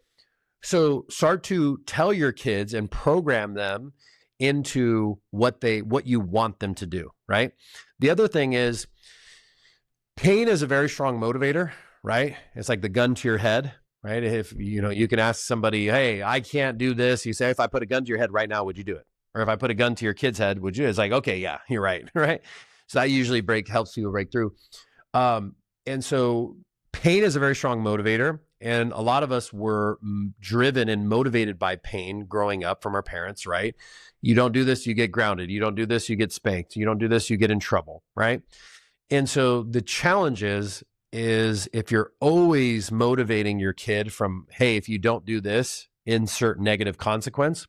So start to tell your kids and program them into what you want them to do, right? The other thing is, pain is a very strong motivator, right? It's like the gun to your head, right? If you can ask somebody, hey, I can't do this. You say, if I put a gun to your head right now, would you do it? Or if I put a gun to your kid's head, would you? It's like, okay, yeah, you're right, right? So that usually helps people break through. And so pain is a very strong motivator. And a lot of us were driven and motivated by pain growing up from our parents, right? You don't do this, you get grounded. You don't do this, you get spanked. You don't do this, you get in trouble, right? And so the challenge is if you're always motivating your kid from, hey, if you don't do this, insert negative consequence,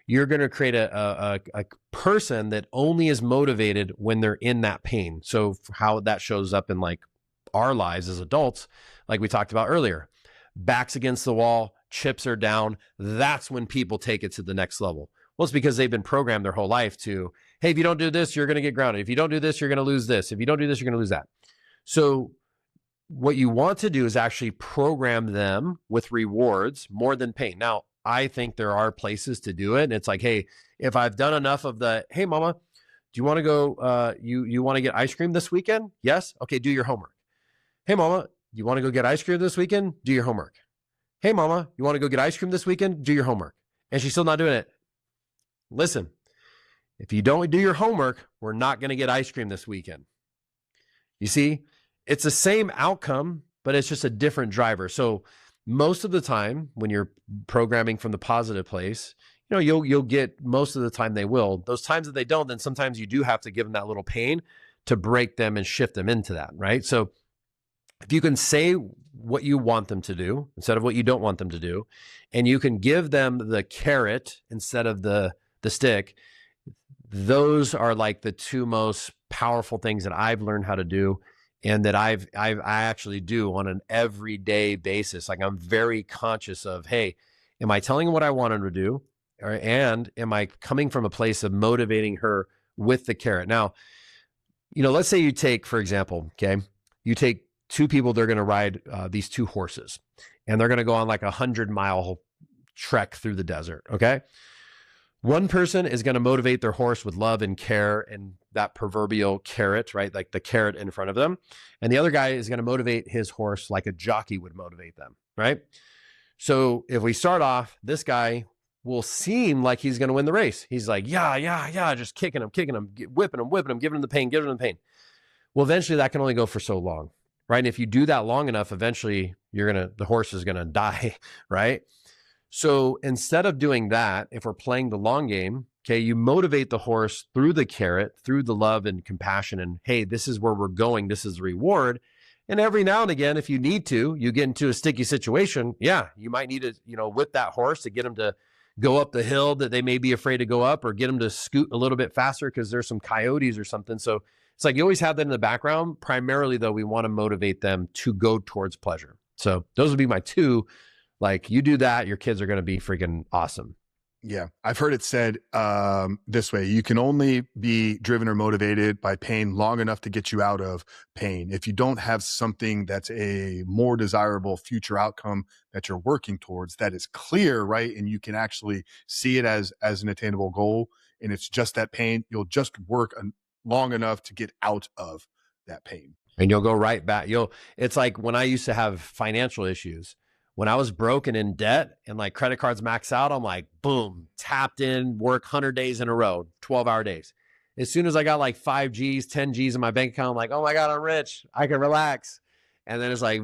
you're going to create a person that only is motivated when they're in that pain. So how that shows up in like our lives as adults, like we talked about earlier, backs against the wall, chips are down. That's when people take it to the next level. Well, it's because they've been programmed their whole life to, hey, if you don't do this, you're going to get grounded. If you don't do this, you're going to lose this. If you don't do this, you're going to lose that. So what you want to do is actually program them with rewards more than pain. Now, I think there are places to do it. And it's like, hey, if I've done enough of the, hey, mama, do you want to go, you want to get ice cream this weekend? Yes. Okay, do your homework. Hey, mama, you want to go get ice cream this weekend? Do your homework. Hey, mama, you want to go get ice cream this weekend? Do your homework. And she's still not doing it. Listen, if you don't do your homework, we're not going to get ice cream this weekend. You see, it's the same outcome, but it's just a different driver. So most of the time when you're programming from the positive place, you'll get, most of the time they will. Those times that they don't, then sometimes you do have to give them that little pain to break them and shift them into that, right? So if you can say what you want them to do instead of what you don't want them to do, and you can give them the carrot instead of the stick, those are like the two most powerful things that I've learned how to do and that I actually do on an everyday basis. Like I'm very conscious of, hey, Am I telling him what I want him to do? And am I coming from a place of motivating her with the carrot? Now, let's say you take, for example, okay, you take two people, they're going to ride these two horses and they're going to go on like 100-mile trek through the desert. Okay. One person is going to motivate their horse with love and care and that proverbial carrot, right? Like the carrot in front of them. And the other guy is going to motivate his horse like a jockey would motivate them, right? So if we start off, this guy will seem like he's going to win the race. He's like, yeah, just kicking him, whipping him, giving him the pain. Well, eventually that can only go for so long, right? And if you do that long enough, eventually the horse is going to die, right? So instead of doing that, if we're playing the long game, okay, you motivate the horse through the carrot, through the love and compassion, and hey, this is where we're going. This is the reward. And every now and again, if you need to, you get into a sticky situation. Yeah, you might need to, whip that horse to get them to go up the hill that they may be afraid to go up, or get them to scoot a little bit faster because there's some coyotes or something. So it's like you always have that in the background. Primarily, though, we want to motivate them to go towards pleasure. So those would be my two. Like, you do that, your kids are going to be freaking awesome. Yeah. I've heard it said this way: you can only be driven or motivated by pain long enough to get you out of pain. If you don't have something that's a more desirable future outcome that you're working towards, that is clear, right? And you can actually see it as an attainable goal, and it's just that pain, you'll just work long enough to get out of that pain. And you'll go right back. It's like when I used to have financial issues, when I was broke and in debt and like credit cards max out, I'm like, boom, tapped in, work 100 days in a row, 12-hour days. As soon as I got like 5 G's, 10 G's in my bank account, I'm like, oh my God, I'm rich. I can relax. And then it's like,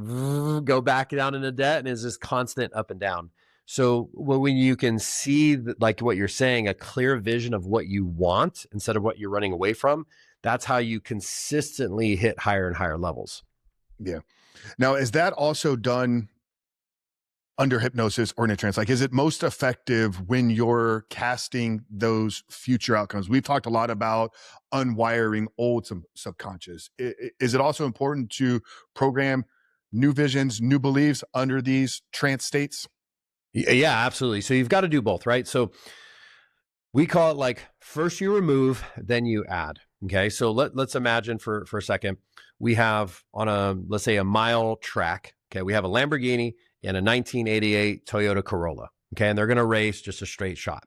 go back down into debt, and it's just constant up and down. So when you can see, like what you're saying, a clear vision of what you want instead of what you're running away from, that's how you consistently hit higher and higher levels. Yeah. Now, is that also done under hypnosis or in a trance? Like, is it most effective when you're casting those future outcomes? We've talked a lot about unwiring old subconscious. Is it also important to program new visions, new beliefs under these trance states? Yeah, absolutely. So you've got to do both, right? So we call it like first you remove, then you add. Okay. So let's imagine for a second, we have on let's say a mile track. Okay. We have a Lamborghini and a 1988 Toyota Corolla. Okay. And they're going to race just a straight shot.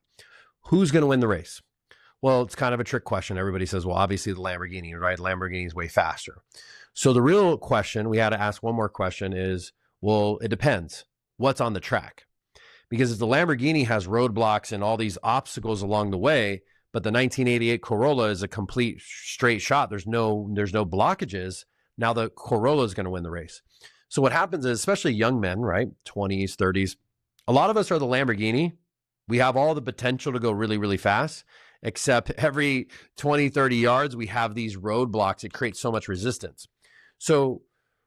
Who's going to win the race? Well, it's kind of a trick question. Everybody says, well, obviously the Lamborghini, right? Lamborghini is way faster. So the real question, we had to ask one more question is, well, it depends. What's on the track? Because if the Lamborghini has roadblocks and all these obstacles along the way, but the 1988 Corolla is a complete straight shot, there's no blockages, now the Corolla is going to win the race. So what happens is, especially young men, right, 20s, 30s, a lot of us are the Lamborghini. We have all the potential to go really, really fast, except every 20, 30 yards, we have these roadblocks. It creates so much resistance. So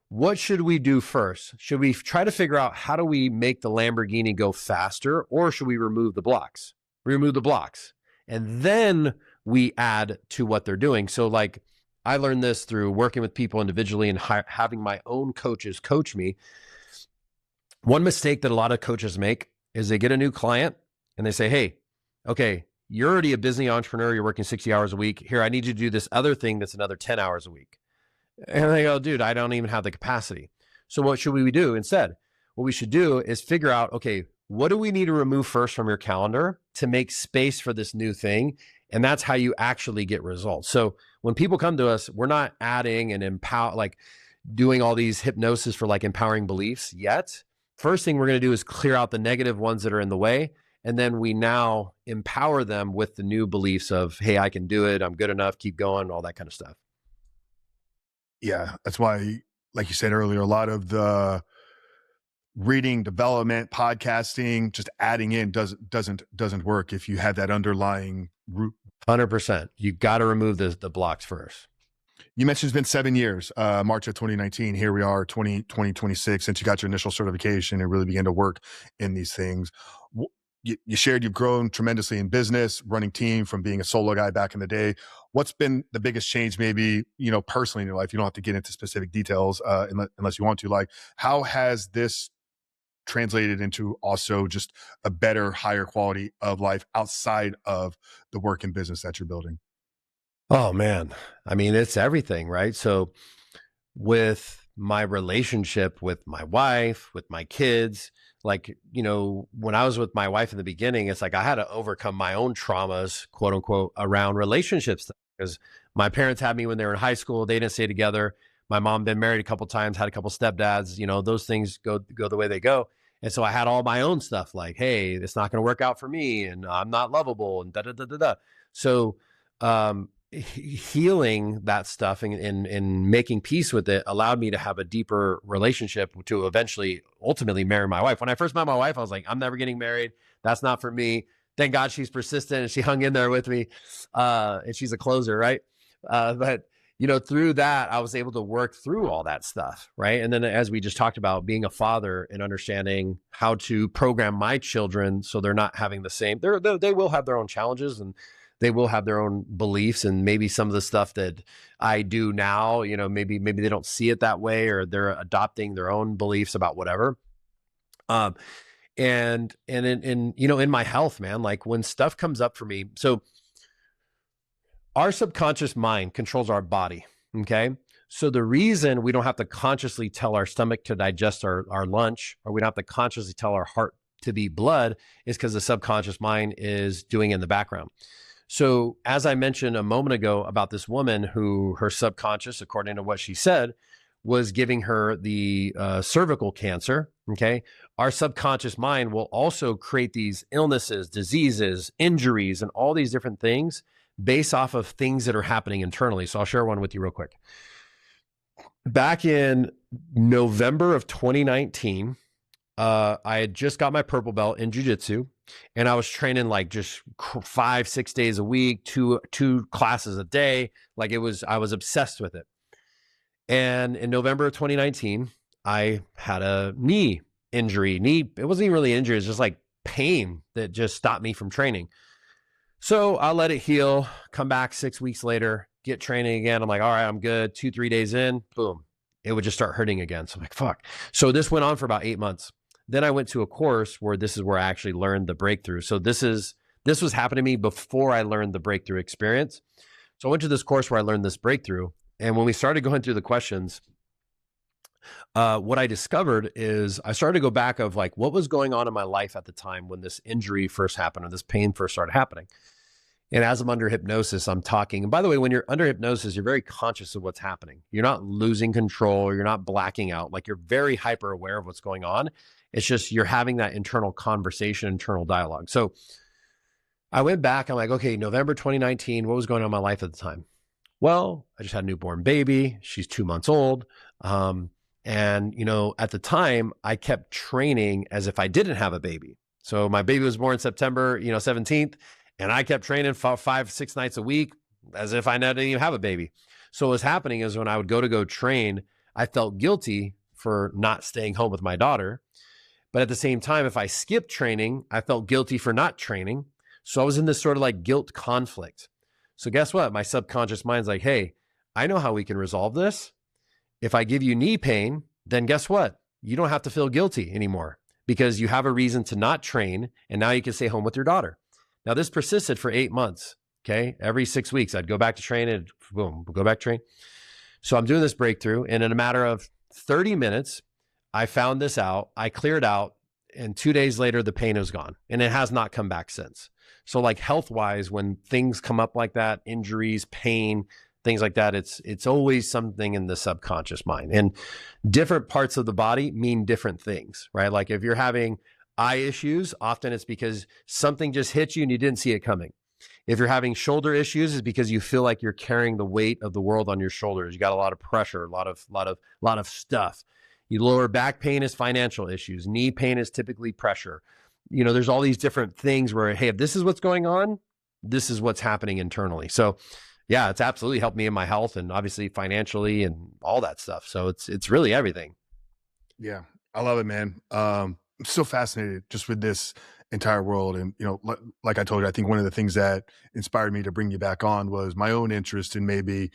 what should we do first? Should we try to figure out how do we make the Lamborghini go faster, or should we remove the blocks? Remove the blocks. And then we add to what they're doing. So like I learned this through working with people individually and having my own coaches coach me. One mistake that a lot of coaches make is they get a new client and they say, hey, okay, you're already a busy entrepreneur. You're working 60 hours a week. Here, I need you to do this other thing that's another 10 hours a week. And they go, dude, I don't even have the capacity. So what should we do instead? What we should do is figure out, okay, what do we need to remove first from your calendar to make space for this new thing? And that's how you actually get results. So when people come to us, we're not adding and like doing all these hypnosis for like empowering beliefs yet. First thing we're going to do is clear out the negative ones that are in the way. And then we now empower them with the new beliefs of, hey, I can do it. I'm good enough. Keep going, all that kind of stuff. Yeah. That's why, like you said earlier, a lot of the reading, development, podcasting, just adding in doesn't work if you have that underlying root. 100%. You got to remove the blocks first. You mentioned it's been 7 years, March of 2019. Here we are, 2026, since you got your initial certification and really began to work in these things. You shared you've grown tremendously in business, running team from being a solo guy back in the day. What's been the biggest change, maybe, personally in your life? You don't have to get into specific details unless you want to. Like, how has this translated into also just a better, higher quality of life outside of the work and business that you're building? Oh man. I mean, it's everything, right? So with my relationship with my wife, with my kids, like, when I was with my wife in the beginning, it's like I had to overcome my own traumas, quote unquote, around relationships because my parents had me when they were in high school. They didn't stay together. My mom been married a couple times, had a couple stepdads, those things go the way they go. And so I had all my own stuff like, hey, it's not going to work out for me and I'm not lovable and da da da da da. So healing that stuff and making peace with it allowed me to have a deeper relationship to eventually ultimately marry my wife. When I first met my wife, I was like, I'm never getting married. That's not for me. Thank God she's persistent and she hung in there with me. And she's a closer, right? But through that, I was able to work through all that stuff, right? And then as we just talked about being a father and understanding how to program my children so they're not having the same, they will have their own challenges and they will have their own beliefs, and maybe some of the stuff that I do now, maybe they don't see it that way, or they're adopting their own beliefs about whatever. Um, in my health, man, like when stuff comes up for me, so our subconscious mind controls our body. Okay. So the reason we don't have to consciously tell our stomach to digest our lunch, or we don't have to consciously tell our heart to beat blood, is because the subconscious mind is doing it in the background. So as I mentioned a moment ago about this woman who her subconscious, according to what she said, was giving her the cervical cancer. Okay. Our subconscious mind will also create these illnesses, diseases, injuries, and all these different things based off of things that are happening internally. So I'll share one with you real quick. Back in November of 2019, I had just got my purple belt in jiu-jitsu, and I was training like just 5-6 days a week, two classes a day. Like I was obsessed with it. And in November of 2019, I had a knee injury. It wasn't even really injury. It was just like pain that just stopped me from training. So I let it heal, come back 6 weeks later, get training again. I'm like, all right, I'm good. 2-3 days in, boom, it would just start hurting again. So I'm like, fuck. So this went on for about 8 months. Then I went to a course where this is where I actually learned the breakthrough. So this was happening to me before I learned the breakthrough experience. So I went to this course where I learned this breakthrough. And when we started going through the questions, what I discovered is I started to go back of like, what was going on in my life at the time when this injury first happened or this pain first started happening. And as I'm under hypnosis, I'm talking. And by the way, when you're under hypnosis, you're very conscious of what's happening. You're not losing control. You're not blacking out. Like you're very hyper aware of what's going on. It's just you're having that internal conversation, internal dialogue. So I went back. I'm like, okay, November 2019, what was going on in my life at the time? Well, I just had a newborn baby. She's 2 months old. And at the time, I kept training as if I didn't have a baby. So my baby was born September, 17th. And I kept training 5-6 nights a week as if I didn't even have a baby. So what was happening is when I would go train, I felt guilty for not staying home with my daughter. But at the same time, if I skipped training, I felt guilty for not training. So I was in this sort of like guilt conflict. So guess what? My subconscious mind's like, hey, I know how we can resolve this. If I give you knee pain, then guess what? You don't have to feel guilty anymore because you have a reason to not train. And now you can stay home with your daughter. Now, this persisted for 8 months, okay? Every 6 weeks, I'd go back to train and boom, go back to train. So I'm doing this breakthrough, and in a matter of 30 minutes, I found this out. I cleared out, and 2 days later, the pain is gone, and it has not come back since. So like health-wise, when things come up like that, injuries, pain, things like that, it's always something in the subconscious mind. And different parts of the body mean different things, right? Like if you're having eye issues, often it's because something just hit you and you didn't see it coming. If you're having shoulder issues, it's because you feel like you're carrying the weight of the world on your shoulders. You got a lot of pressure, a lot of stuff. You lower back pain is financial issues. Knee pain is typically pressure. There's all these different things where, hey, if this is what's going on, this is what's happening internally. So yeah, it's absolutely helped me in my health and obviously financially and all that stuff. So it's really everything. Yeah, I love it, man. I'm so fascinated just with this entire world. And, like I told you, I think one of the things that inspired me to bring you back on was my own interest in maybe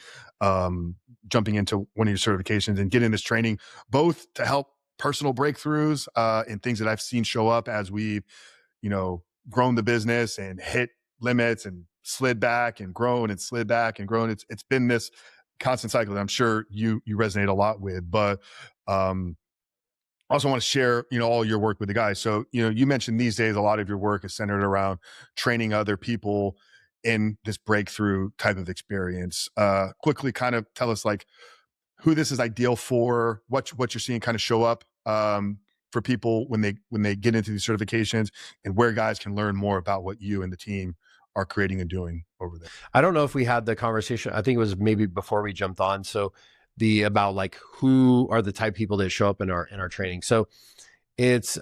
jumping into one of your certifications and getting this training, both to help personal breakthroughs and things that I've seen show up as we've, grown the business and hit limits and slid back and grown and slid back and grown. It's been this constant cycle that I'm sure you resonate a lot with. But I also want to share, all your work with the guys. So, you mentioned these days a lot of your work is centered around training other people in this breakthrough type of experience. Quickly kind of tell us like who this is ideal for, what you're seeing kind of show up for people when they get into these certifications, and where guys can learn more about what you and the team are creating and doing over there. I don't know if we had the conversation. I think it was maybe before we jumped on. So the about like who are the type of people that show up in our training. So it's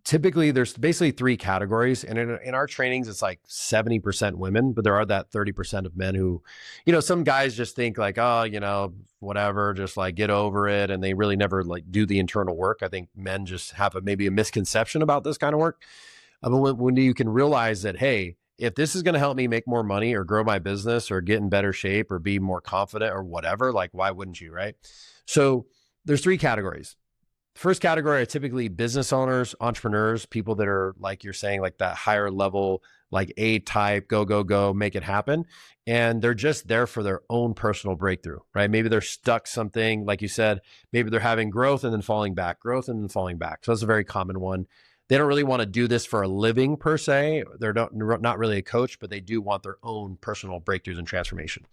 typically there's basically three categories, and in our trainings it's like 70% women, but there are that 30% of men who, some guys just think like, oh, whatever, just like get over it, and they really never like do the internal work. I think men just have maybe a misconception about this kind of work. But when you can realize that, hey, if this is going to help me make more money or grow my business or get in better shape or be more confident or whatever, like why wouldn't you, right? So there's three categories. First category are typically business owners, entrepreneurs, people that are like you're saying, like that higher level, like A type, go, make it happen. And they're just there for their own personal breakthrough, right? Maybe they're stuck something, like you said, maybe they're having growth and then falling back, growth and then falling back. So that's a very common one. They don't really want to do this for a living per se. They're not really a coach, but they do want their own personal breakthroughs and transformation.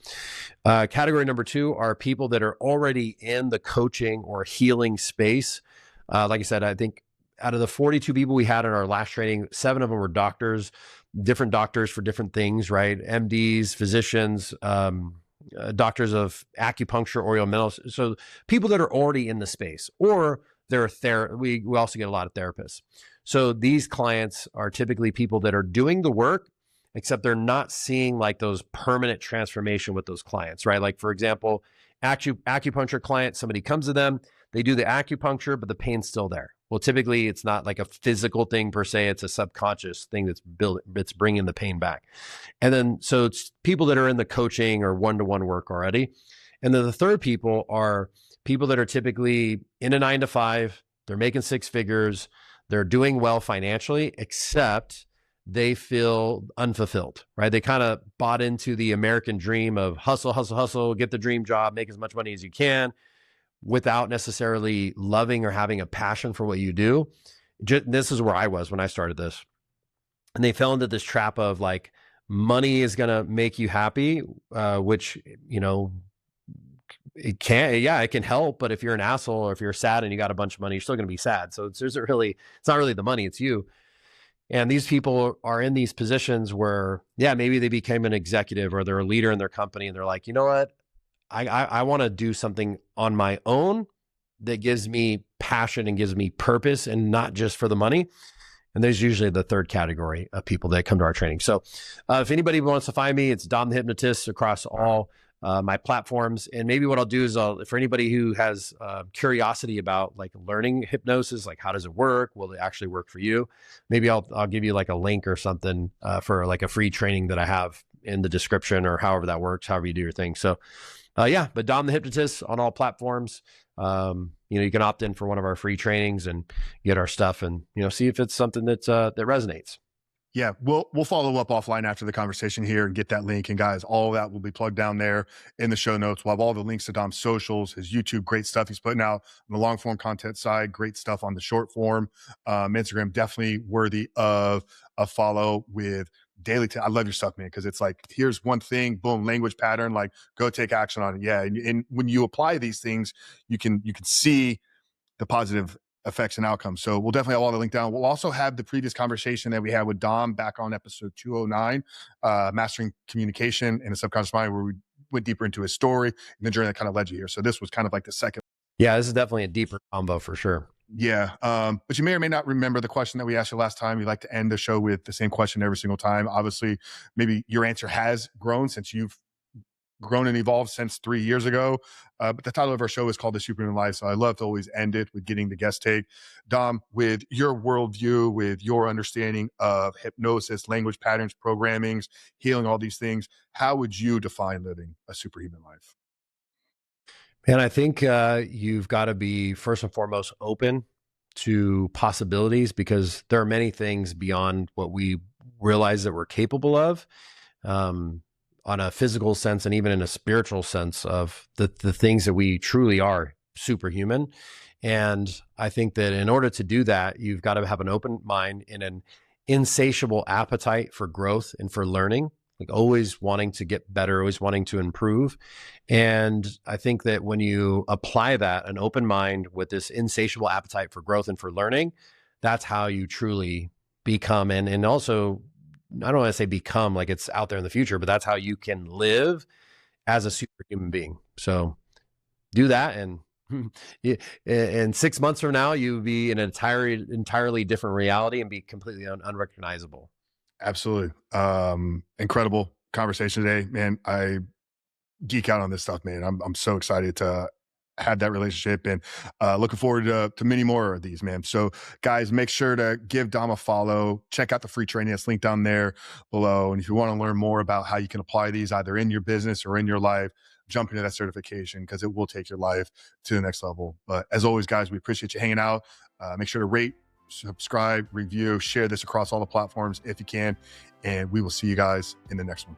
Category number two are people that are already in the coaching or healing space. Like I said, I think out of the 42 people we had in our last training, 7 of them were doctors, different doctors for different things, right? MDs, physicians, doctors of acupuncture, oriomental. So people that are already in the space, or we also get a lot of therapists. So these clients are typically people that are doing the work, except they're not seeing like those permanent transformation with those clients, right? Like for example, acupuncture client, somebody comes to them, they do the acupuncture, but the pain's still there. Well, typically it's not like a physical thing per se. It's a subconscious thing that's bringing the pain back. And then, so it's people that are in the coaching or one-to-one work already. And then the third people are people that are typically in a 9-to-5, they're making 6 figures, they're doing well financially, except they feel unfulfilled, right? They kind of bought into the American dream of hustle, get the dream job, make as much money as you can, without necessarily loving or having a passion for what you do. This is where I was when I started this. And they fell into this trap of like, money is going to make you happy, which, it can help. But if you're an asshole or if you're sad and you got a bunch of money, you're still going to be sad. So it's not really the money, it's you. And these people are in these positions where, maybe they became an executive or they're a leader in their company. And they're like, you know what? I want to do something on my own that gives me passion and gives me purpose, and not just for the money. And there's usually the third category of people that come to our training. So if anybody wants to find me, it's Dom the Hypnotist across all my platforms. And maybe what I'll do is for anybody who has curiosity about like learning hypnosis, like how does it work? Will it actually work for you? Maybe I'll give you like a link or something for like a free training that I have in the description, or however that works, however you do your thing. So but Dom the Hypnotist on all platforms. You can opt in for one of our free trainings and get our stuff, and see if it's something that resonates. Yeah, we'll follow up offline after the conversation here and get that link. And guys, all of that will be plugged down there in the show notes. We'll have all the links to Dom's socials, his YouTube, great stuff he's putting out on the long form content side, great stuff on the short form. Instagram, definitely worthy of a follow with daily. I love your stuff, man, because it's like, here's one thing, boom, language pattern, like go take action on it. Yeah, and when you apply these things, you can see the positive effects and outcomes. So we'll definitely have all the link down. We'll also have the previous conversation that we had with Dom back on episode 209, Mastering Communication in the Subconscious Mind, where we went deeper into his story and the journey that kind of led you here. So this was kind of like the second. Yeah, this is definitely a deeper combo for sure. Yeah. But you may or may not remember the question that we asked you last time. We like to end the show with the same question every single time. Obviously, maybe your answer has grown since you've grown and evolved since 3 years ago. But the title of our show is called The Superhuman Life. So I love to always end it with getting the guest take. Dom, with your worldview, with your understanding of hypnosis, language patterns, programmings, healing, all these things, how would you define living a superhuman life? And I think you've got to be first and foremost open to possibilities, because there are many things beyond what we realize that we're capable of, um, on a physical sense and even in a spiritual sense of the things that we truly are superhuman. And I think that in order to do that, you've got to have an open mind and an insatiable appetite for growth and for learning, like always wanting to get better, always wanting to improve. And I think that when you apply that, an open mind with this insatiable appetite for growth and for learning, that's how you truly become. And also, I don't want to say become like it's out there in the future, but that's how you can live as a superhuman being. So do that, and in 6 months from now, you'll be in an entirely different reality and be completely unrecognizable. Absolutely. Incredible conversation today, man. I geek out on this stuff, man. I'm so excited to have that relationship, and looking forward to many more of these, man. So guys, make sure to give Dom a follow. Check out the free training that's linked down there below. And if you want to learn more about how you can apply these either in your business or in your life, jump into that certification, because it will take your life to the next level. But as always, guys, we appreciate you hanging out. Make sure to rate, subscribe, review, share this across all the platforms if you can. And we will see you guys in the next one.